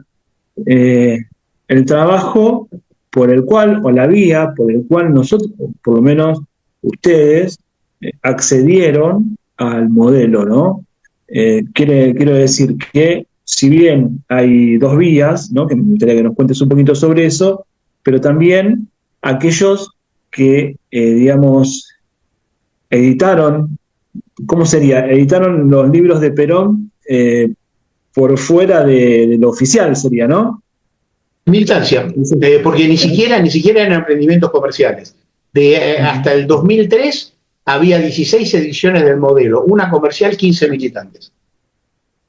el trabajo por el cual, o la vía por el cual nosotros, por lo menos ustedes, accedieron al modelo, ¿no? Quiero decir que, si bien hay dos vías, ¿no? Que me gustaría que nos cuentes un poquito sobre eso, pero también aquellos que, digamos, editaron, ¿cómo sería? Editaron los libros de Perón por fuera de lo oficial, sería, ¿no? Militancia, porque ni siquiera eran emprendimientos comerciales. Hasta el 2003 había 16 ediciones del modelo, una comercial, 15 militantes.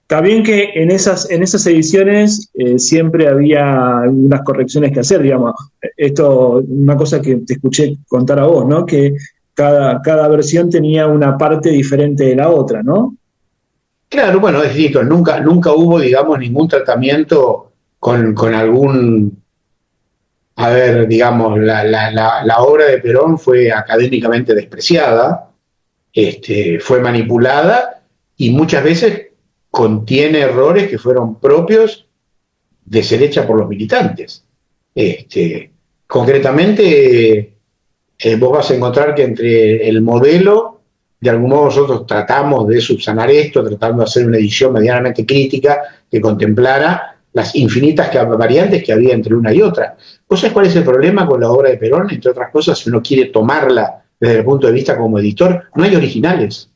Está bien que en esas ediciones siempre había algunas correcciones que hacer, digamos. Esto, una cosa que te escuché contar a vos, ¿no? Que cada versión tenía una parte diferente de la otra, ¿no? Claro, bueno, es decir, nunca hubo, digamos, ningún tratamiento con algún... A ver, digamos, la obra de Perón fue académicamente despreciada, fue manipulada y muchas veces contiene errores que fueron propios de ser hecha por los militantes. Concretamente, vos vas a encontrar que entre el modelo, de algún modo nosotros tratamos de subsanar esto, tratando de hacer una edición medianamente crítica que contemplara las infinitas variantes que había entre una y otra. ¿Vos sabés cuál es el problema con la obra de Perón? Entre otras cosas, si uno quiere tomarla desde el punto de vista como editor, no hay originales.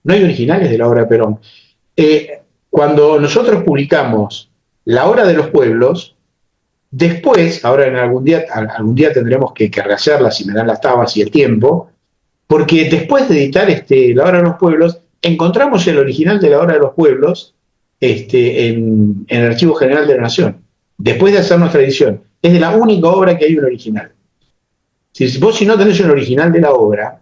No hay originales de la obra de Perón. Cuando nosotros publicamos La Hora de los Pueblos, después, ahora en algún día tendremos que rehacerla si me dan las tabas y el tiempo, porque después de editar La Hora de los Pueblos, encontramos el original de La Hora de los Pueblos en el Archivo General de la Nación, después de hacer nuestra edición. Es de la única obra que hay un original. Si no tenés un original de la obra,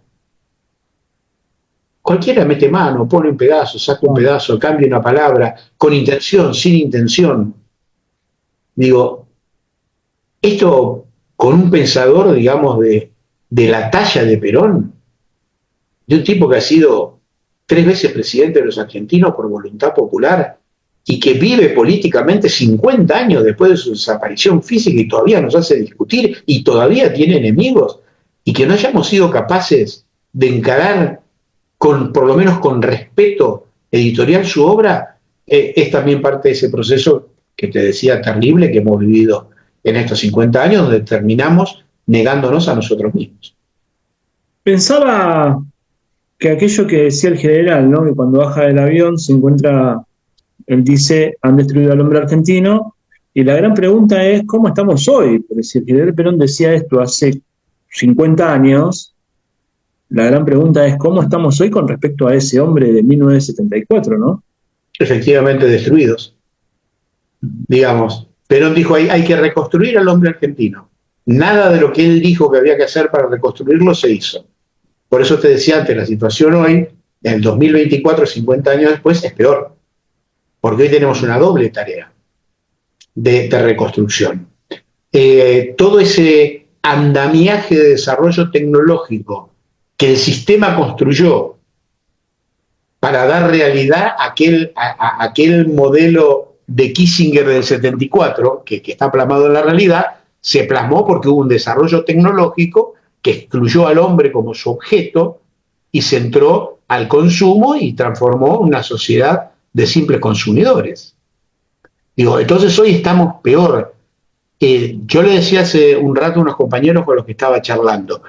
cualquiera mete mano, pone un pedazo, saca un pedazo, cambia una palabra, con intención, sin intención. Digo, esto con un pensador, digamos, de la talla de Perón, de un tipo que ha sido 3 veces presidente de los argentinos por voluntad popular y que vive políticamente 50 años después de su desaparición física y todavía nos hace discutir y todavía tiene enemigos, y que no hayamos sido capaces de encarar por lo menos con respeto editorial su obra, es también parte de ese proceso que te decía terrible que hemos vivido en estos 50 años, donde terminamos negándonos a nosotros mismos. Pensaba que aquello que decía el general, ¿no? Que cuando baja del avión se encuentra, él dice, han destruido al hombre argentino, y la gran pregunta es, ¿cómo estamos hoy? Porque si el general Perón decía esto hace 50 años, la gran pregunta es, ¿cómo estamos hoy con respecto a ese hombre de 1974, ¿no? Efectivamente destruidos. Digamos, Perón dijo, hay que reconstruir al hombre argentino. Nada de lo que él dijo que había que hacer para reconstruirlo se hizo. Por eso te decía antes, la situación hoy, en el 2024, 50 años después, es peor. Porque hoy tenemos una doble tarea de reconstrucción. Todo ese andamiaje de desarrollo tecnológico que el sistema construyó para dar realidad a aquel modelo de Kissinger del 74, que está plasmado en la realidad, se plasmó porque hubo un desarrollo tecnológico que excluyó al hombre como su objeto y centró al consumo y transformó una sociedad de simples consumidores. Digo, entonces hoy estamos peor. Yo le decía hace un rato a unos compañeros con los que estaba charlando,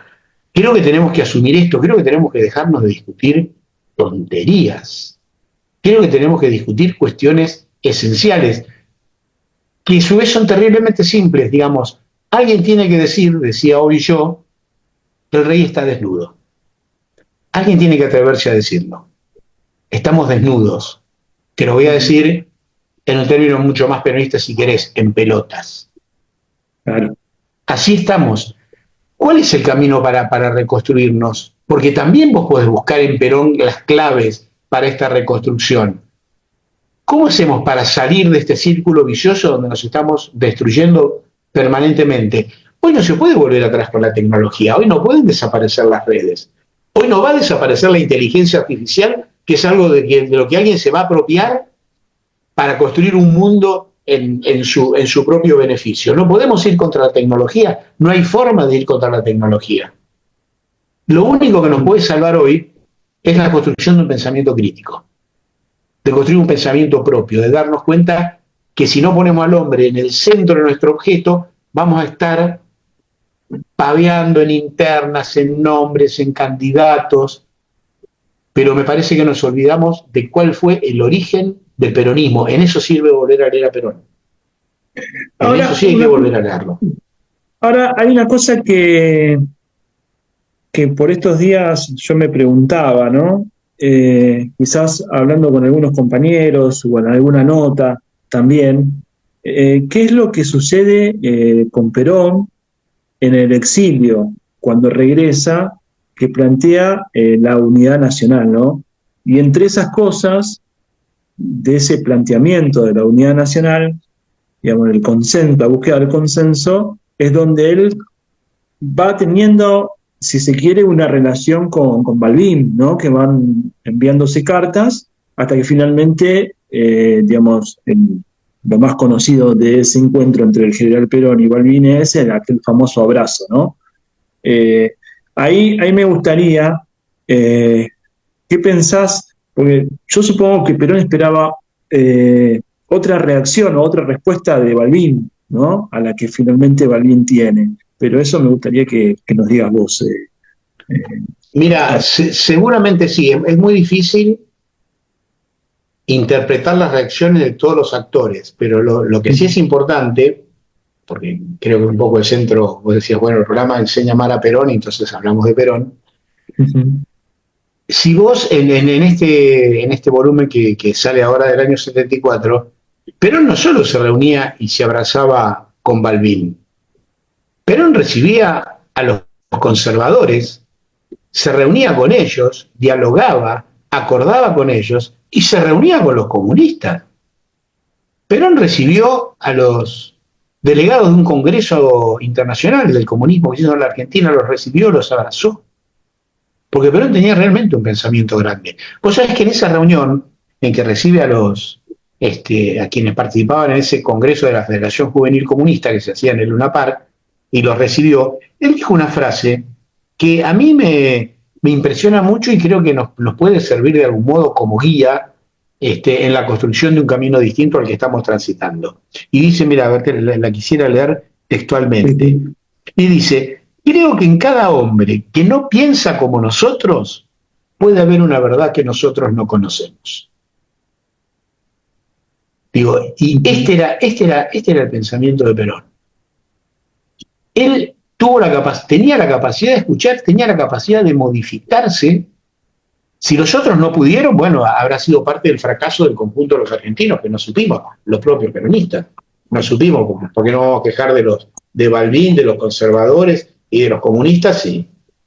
creo que tenemos que asumir esto, creo que tenemos que dejarnos de discutir tonterías, creo que tenemos que discutir cuestiones esenciales, que a su vez son terriblemente simples. Digamos, alguien tiene que decir, decía hoy yo, que el rey está desnudo. Alguien tiene que atreverse a decirlo. Estamos desnudos. Te lo voy a decir en un término mucho más peronista, si querés, en pelotas. Claro. Así estamos. ¿Cuál es el camino para reconstruirnos? Porque también vos podés buscar en Perón las claves para esta reconstrucción. ¿Cómo hacemos para salir de este círculo vicioso donde nos estamos destruyendo permanentemente? Hoy no se puede volver atrás con la tecnología, hoy no pueden desaparecer las redes, hoy no va a desaparecer la inteligencia artificial, que es algo de lo que alguien se va a apropiar para construir un mundo en su propio beneficio. No podemos ir contra la tecnología, no hay forma de ir contra la tecnología. Lo único que nos puede salvar hoy es la construcción de un pensamiento crítico, de construir un pensamiento propio, de darnos cuenta que si no ponemos al hombre en el centro de nuestro objeto, vamos a estar paveando en internas, en nombres, en candidatos, pero me parece que nos olvidamos de cuál fue el origen del peronismo. En eso sirve volver a leer a Perón. Ahora, eso sí hay que volver a leerlo. Ahora, hay una cosa que por estos días yo me preguntaba, ¿no? Quizás hablando con algunos compañeros o en alguna nota también, ¿qué es lo que sucede con Perón en el exilio, cuando regresa, que plantea la unidad nacional, ¿no? Y entre esas cosas, de ese planteamiento de la unidad nacional, digamos, el consenso, la búsqueda del consenso, es donde él va teniendo, si se quiere, una relación con Balbín, ¿no? Que van enviándose cartas hasta que finalmente, digamos, lo más conocido de ese encuentro entre el general Perón y Balbín es aquel famoso abrazo, ¿no? Ahí me gustaría, ¿qué pensás? Porque yo supongo que Perón esperaba otra reacción o otra respuesta de Balbín, ¿no? A la que finalmente Balbín tiene. Pero eso me gustaría que nos digas vos. Mira, seguramente sí, es muy difícil interpretar las reacciones de todos los actores, pero lo que sí es importante, porque creo que un poco el centro, vos decías, bueno, el programa enseña a amar a Perón, y entonces hablamos de Perón. Si vos en este volumen que sale ahora del año 74, Perón no solo se reunía y se abrazaba con Balbín, Perón recibía a los conservadores, se reunía con ellos, dialogaba, acordaba con ellos y se reunía con los comunistas. Perón recibió a los delegados de un congreso internacional del comunismo que se hizo en la Argentina, los recibió, los abrazó. Porque Perón tenía realmente un pensamiento grande. Vos sabés que en esa reunión en que recibe a quienes participaban en ese congreso de la Federación Juvenil Comunista que se hacía en el Luna Park, y los recibió, él dijo una frase que a mí me impresiona mucho y creo que nos puede servir de algún modo como guía en la construcción de un camino distinto al que estamos transitando. Y dice, mira, a ver, la quisiera leer textualmente. Y dice: creo que en cada hombre que no piensa como nosotros puede haber una verdad que nosotros no conocemos. Digo, y este era el pensamiento de Perón. Él tenía la capacidad de escuchar, tenía la capacidad de modificarse. Si los otros no pudieron, bueno, habrá sido parte del fracaso del conjunto de los argentinos, que no supimos, los propios peronistas, no supimos, porque no vamos a quejar de Balbín, de los conservadores y de los comunistas,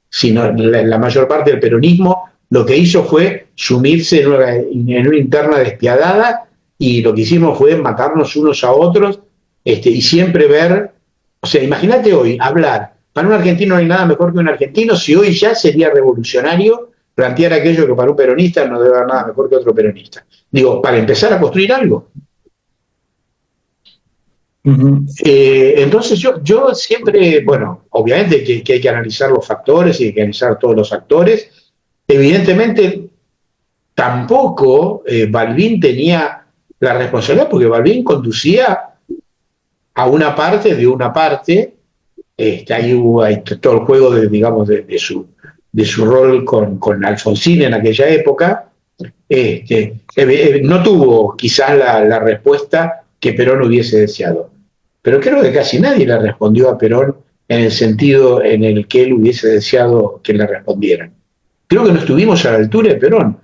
sino la mayor parte del peronismo lo que hizo fue sumirse en una interna despiadada, y lo que hicimos fue matarnos unos a otros, y siempre ver. O sea, imagínate hoy hablar, para un argentino no hay nada mejor que un argentino, si hoy ya sería revolucionario plantear aquello que para un peronista no debe haber nada mejor que otro peronista. Digo, para empezar a construir algo. Entonces yo siempre, bueno, obviamente que hay que analizar los factores y hay que analizar todos los actores. Evidentemente, tampoco Balbín tenía la responsabilidad, porque Balbín conducía a una parte de una parte. Ahí hubo todo el juego de su rol con Alfonsín en aquella época. No tuvo quizás la respuesta que Perón hubiese deseado, pero creo que casi nadie le respondió a Perón en el sentido en el que él hubiese deseado que le respondieran. Creo que no estuvimos a la altura de Perón.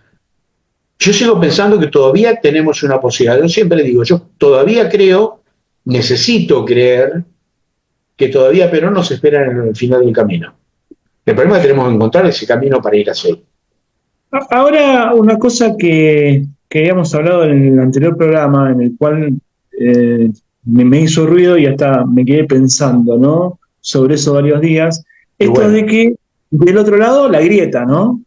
Yo sigo pensando que todavía tenemos una posibilidad. Yo siempre digo, yo todavía necesito creer que todavía Perón nos espera en el final del camino. El problema es que tenemos que encontrar ese camino para ir hacia él. Ahora, una cosa que que habíamos hablado en el anterior programa, en el cual me hizo ruido y hasta me quedé pensando, ¿no? Sobre eso varios días. Esto bueno. de que del otro lado la grieta, ¿no?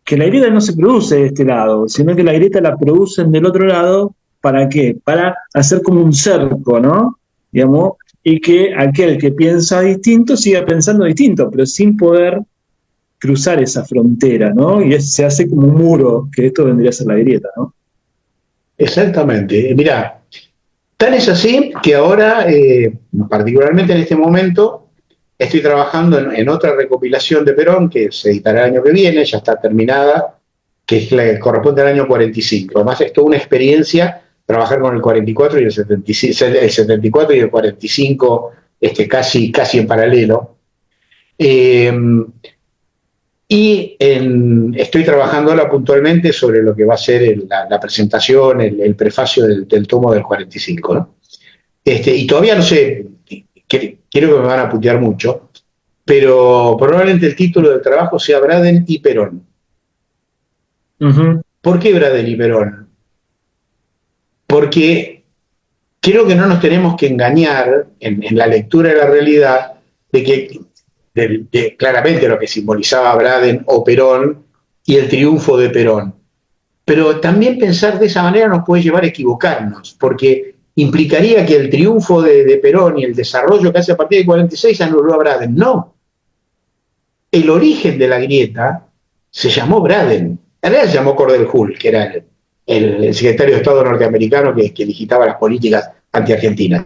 Que la grieta no se produce de este lado, sino que la grieta la producen del otro lado, ¿para qué? Para hacer como un cerco, ¿no? Digamos, y que aquel que piensa distinto siga pensando distinto, pero sin poder cruzar esa frontera, ¿no? Y se hace como un muro, que esto vendría a ser la grieta, ¿no? Exactamente. Mirá, tan es así que ahora, particularmente en este momento, estoy trabajando en otra recopilación de Perón que se editará el año que viene, ya está terminada, que es la que corresponde al año 45. Además, es toda una experiencia trabajar con el 44 y el 75, el 74 y el 45 casi en paralelo. Estoy trabajando ahora puntualmente sobre lo que va a ser la presentación, el prefacio del tomo del 45, ¿no? Y todavía no sé, creo que me van a putear mucho, pero probablemente el título del trabajo sea Braden y Perón. Uh-huh. ¿Por qué Braden y Perón? Porque creo que no nos tenemos que engañar en la lectura de la realidad de que de claramente lo que simbolizaba Braden o Perón y el triunfo de Perón. Pero también pensar de esa manera nos puede llevar a equivocarnos, porque implicaría que el triunfo de Perón y el desarrollo que hace a partir del 46 anuló a Braden. No. El origen de la grieta se llamó Braden. En realidad se llamó Cordell Hull, que era el secretario de Estado norteamericano que digitaba las políticas anti-argentinas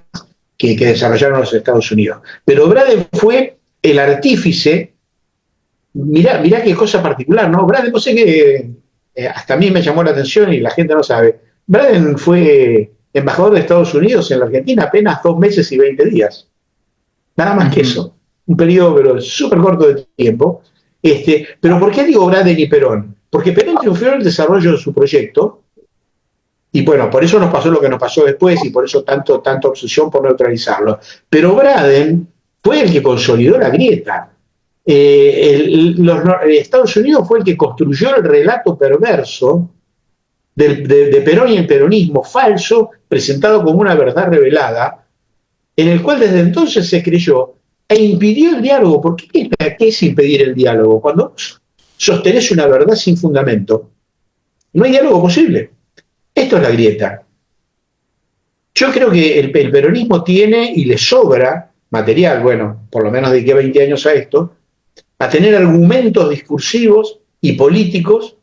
que desarrollaron los Estados Unidos. Pero Braden fue el artífice. Mirá qué cosa particular, ¿no? Braden, no sé qué, hasta a mí me llamó la atención y la gente no sabe. Braden fue embajador de Estados Unidos en la Argentina apenas 2 meses y 20 días. Nada más que eso. Un periodo pero súper corto de tiempo. Pero ¿por qué digo Braden y Perón? Porque Perón triunfó en el desarrollo de su proyecto y bueno, por eso nos pasó lo que nos pasó después y por eso tanta obsesión por neutralizarlo. Pero Braden fue el que consolidó la grieta. Estados Unidos fue el que construyó el relato perverso de Perón y el peronismo falso, presentado como una verdad revelada, en el cual desde entonces se creyó e impidió el diálogo. ¿Por qué es impedir el diálogo? Cuando sostenés una verdad sin fundamento, no hay diálogo posible. Esto es la grieta. Yo creo que el peronismo tiene y le sobra material, bueno, por lo menos de que 20 años a esto, a tener argumentos discursivos y políticos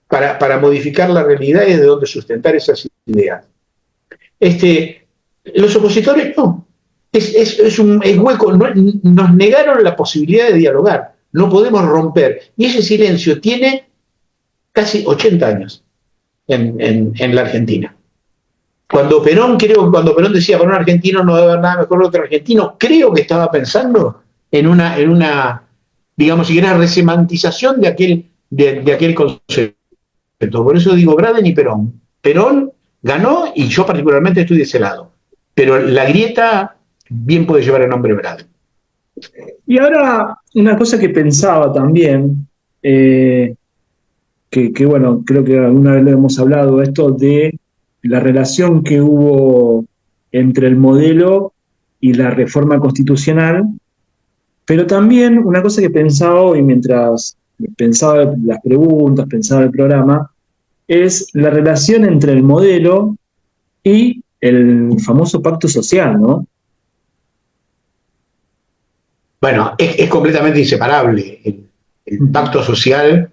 para modificar la realidad y desde donde sustentar esas ideas. Los opositores no. Es hueco. Nos negaron la posibilidad de dialogar. No podemos romper. Y ese silencio tiene casi 80 años en la Argentina. Cuando Perón decía para un argentino no debe haber nada mejor que otro argentino, creo que estaba pensando en una digamos, si era resemantización de aquel concepto. Por eso digo Braden y Perón. Perón ganó y yo particularmente estoy de ese lado. Pero la grieta bien puede llevar el nombre Braden. Y ahora, una cosa que pensaba también, que bueno, creo que alguna vez lo hemos hablado, esto de la relación que hubo entre el modelo y la reforma constitucional, pero también una cosa que pensaba hoy mientras pensaba las preguntas, pensaba el programa, es la relación entre el modelo y el famoso pacto social, ¿no? Bueno, es completamente inseparable. El pacto social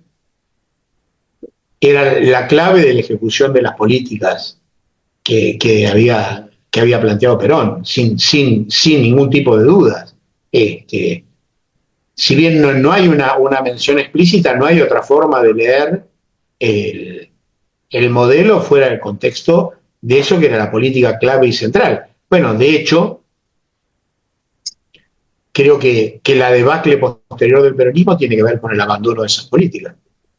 era la clave de la ejecución de las políticas que había planteado Perón, sin ningún tipo de dudas. Si bien no hay una mención explícita, no hay otra forma de leer el modelo fuera del contexto de eso que era la política clave y central. Bueno, de hecho, creo que la debacle posterior del peronismo tiene que ver con el abandono de esas políticas,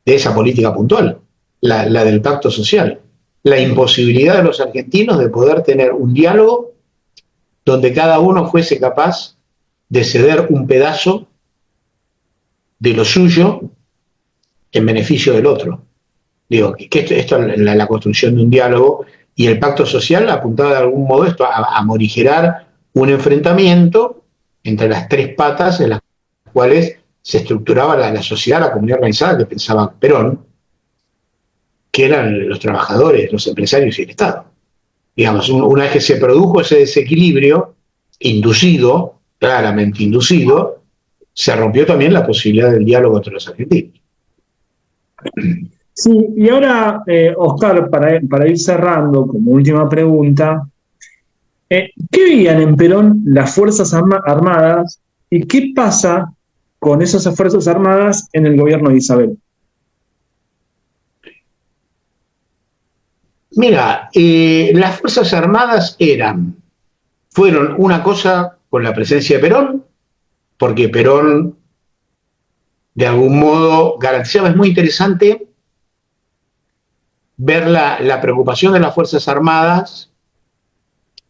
de esa política puntual, la del pacto social. La imposibilidad de los argentinos de poder tener un diálogo donde cada uno fuese capaz de ceder un pedazo de lo suyo en beneficio del otro. Digo, que esto es la construcción de un diálogo, y el pacto social apuntaba de algún modo esto, a morigerar un enfrentamiento entre las tres patas en las cuales se estructuraba la sociedad, la comunidad organizada que pensaba Perón, que eran los trabajadores, los empresarios y el Estado. Digamos, una vez que se produjo ese desequilibrio, inducido, claramente inducido, se rompió también la posibilidad del diálogo entre los argentinos. Sí, y ahora, Oscar, para ir cerrando, como última pregunta, ¿qué veían en Perón las Fuerzas Armadas y qué pasa con esas Fuerzas Armadas en el gobierno de Isabel? Mira, las Fuerzas Armadas fueron una cosa con la presencia de Perón, porque Perón de algún modo garantizaba. Es muy interesante ver la preocupación de las Fuerzas Armadas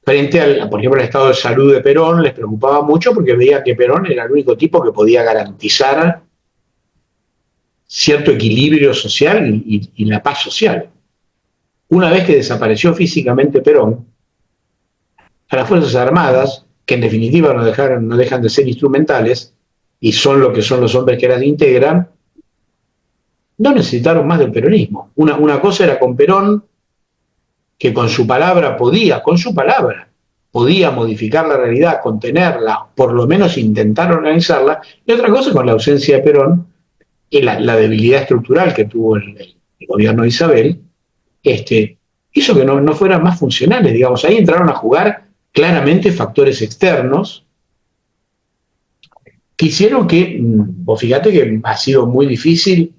frente por ejemplo, al estado de salud de Perón. Les preocupaba mucho porque veía que Perón era el único tipo que podía garantizar cierto equilibrio social y la paz social. Una vez que desapareció físicamente Perón, a las Fuerzas Armadas, que en definitiva no dejan de ser instrumentales y son lo que son los hombres que las integran, no necesitaron más del peronismo. Una cosa era con Perón, que con su palabra podía modificar la realidad, contenerla, por lo menos intentar organizarla, y otra cosa con la ausencia de Perón y la debilidad estructural que tuvo el gobierno de Isabel, hizo que no fueran más funcionales, digamos. Ahí entraron a jugar claramente factores externos que hicieron que, vos fíjate que ha sido muy difícil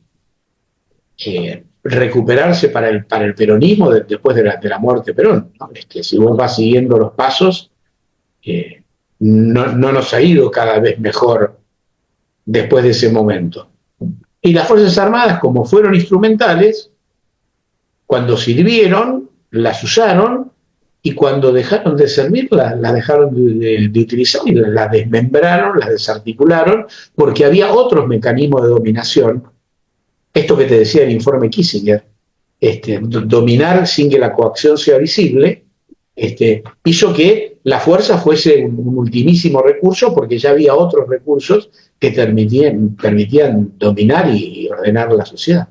recuperarse para el peronismo después de la muerte de Perón, ¿no? Si vos vas siguiendo los pasos, no nos ha ido cada vez mejor después de ese momento. Y las Fuerzas Armadas, como fueron instrumentales, cuando sirvieron, las usaron, y cuando dejaron de servir, las dejaron de utilizar y las desmembraron, las desarticularon, porque había otros mecanismos de dominación. Esto que te decía el informe Kissinger, dominar sin que la coacción sea visible, hizo que la fuerza fuese un ultimísimo recurso, porque ya había otros recursos que permitían dominar y ordenar la sociedad.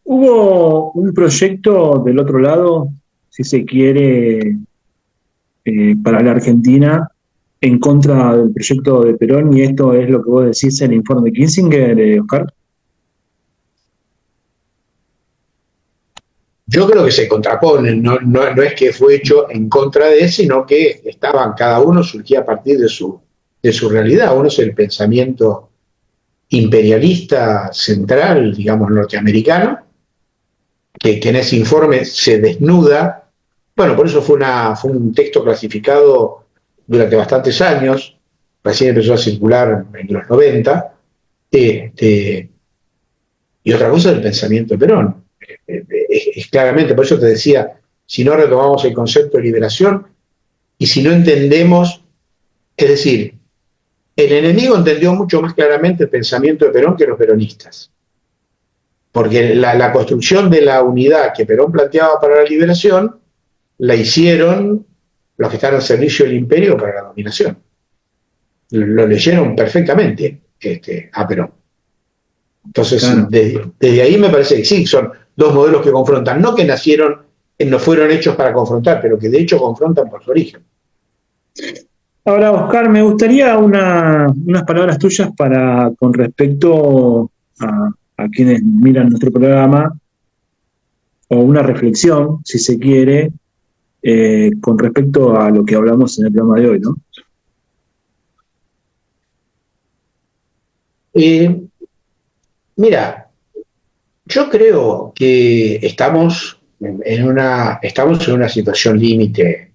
Hubo un proyecto del otro lado, si se quiere, para la Argentina, en contra del proyecto de Perón, y esto es lo que vos decís en el informe Kissinger, Oscar. Yo creo que se contraponen, no es que fue hecho en contra de, sino que cada uno surgía a partir de su realidad. Uno es el pensamiento imperialista central, digamos, norteamericano, que en ese informe se desnuda. Bueno, por eso fue un texto clasificado durante bastantes años, recién empezó a circular en los 90, y otra cosa es el pensamiento de Perón. Es claramente, por eso te decía, si no retomamos el concepto de liberación y si no entendemos, es decir, el enemigo entendió mucho más claramente el pensamiento de Perón que los peronistas, porque la construcción de la unidad que Perón planteaba para la liberación la hicieron los que están al servicio del imperio para la dominación. Lo leyeron perfectamente a Perón. Entonces, claro, desde ahí me parece que sí, son dos modelos que confrontan, no que no fueron hechos para confrontar, pero que de hecho confrontan por su origen. Ahora, Oscar, me gustaría unas palabras tuyas con respecto a quienes miran nuestro programa, o una reflexión, si se quiere, con respecto a lo que hablamos en el programa de hoy, ¿no? Mira, yo creo que estamos en una situación límite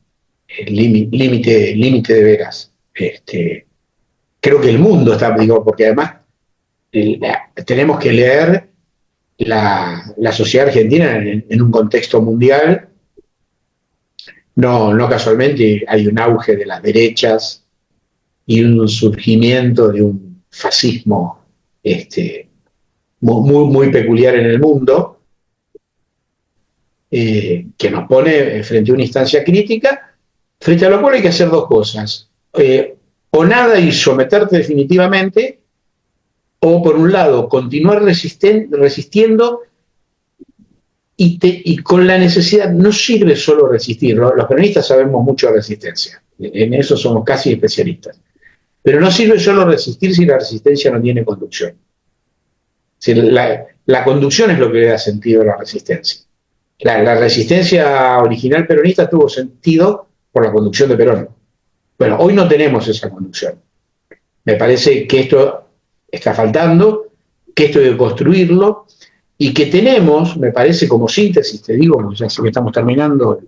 de veras. Creo que el mundo está, porque además tenemos que leer la sociedad argentina en un contexto mundial. No casualmente hay un auge de las derechas y un surgimiento de un fascismo muy peculiar en el mundo, que nos pone frente a una instancia crítica, frente a lo cual hay que hacer dos cosas. O nada y someterte definitivamente, o por un lado continuar resistiendo y con la necesidad. No sirve solo resistir, los peronistas sabemos mucho de resistencia, en eso somos casi especialistas, pero no sirve solo resistir si la resistencia no tiene conducción. Si la conducción es lo que le da sentido a la resistencia. La resistencia original peronista tuvo sentido por la conducción de Perón. Bueno, hoy no tenemos esa conducción. Me parece que esto está faltando, que esto hay que construirlo, y que tenemos, me parece como síntesis, te digo, ya sé que estamos terminando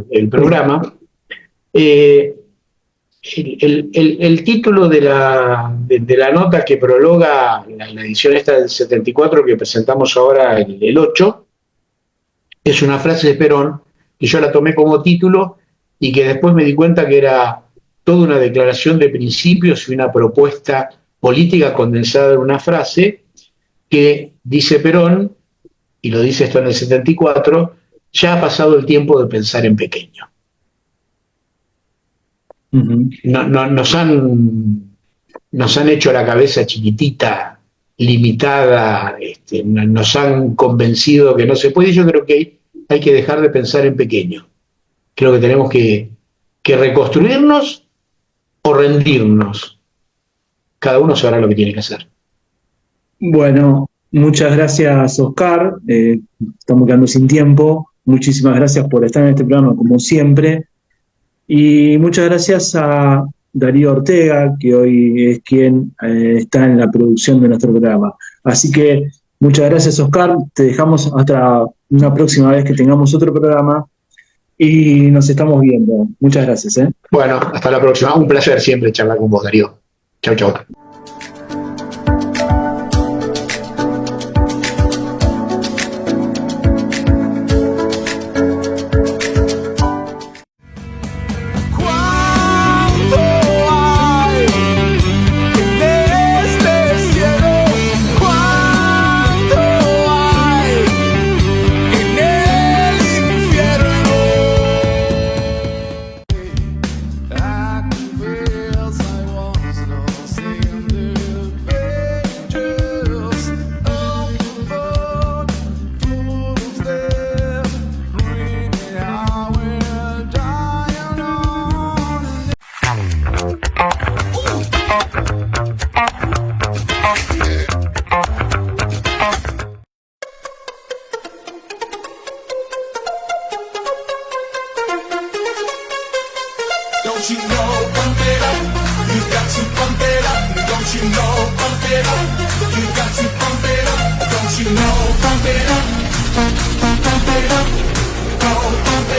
el programa, el título de la nota que prologa la edición esta del 74 que presentamos ahora el 8, es una frase de Perón, que yo la tomé como título y que después me di cuenta que era toda una declaración de principios y una propuesta política condensada en una frase que dice Perón, y lo dice esto en el 74, ya ha pasado el tiempo de pensar en pequeño. Uh-huh. Nos han hecho la cabeza chiquitita, limitada, nos han convencido que no se puede. Yo creo que hay que dejar de pensar en pequeño. Creo que tenemos que reconstruirnos o rendirnos. Cada uno sabrá lo que tiene que hacer. Bueno, muchas gracias, Oscar. Estamos quedando sin tiempo. Muchísimas gracias por estar en este programa, como siempre. Y muchas gracias a Darío Ortega, que hoy es quien está en la producción de nuestro programa. Así que muchas gracias, Oscar. Te dejamos hasta una próxima vez que tengamos otro programa y nos estamos viendo. Muchas gracias. Bueno, hasta la próxima. Un placer siempre charlar con vos, Darío. Chau, chau. Don't you know, pump it up, you got to pump it up. Don't you know, pump it up, you got to pump it up. Don't you know, pump it up, pump it up, oh, pump it up.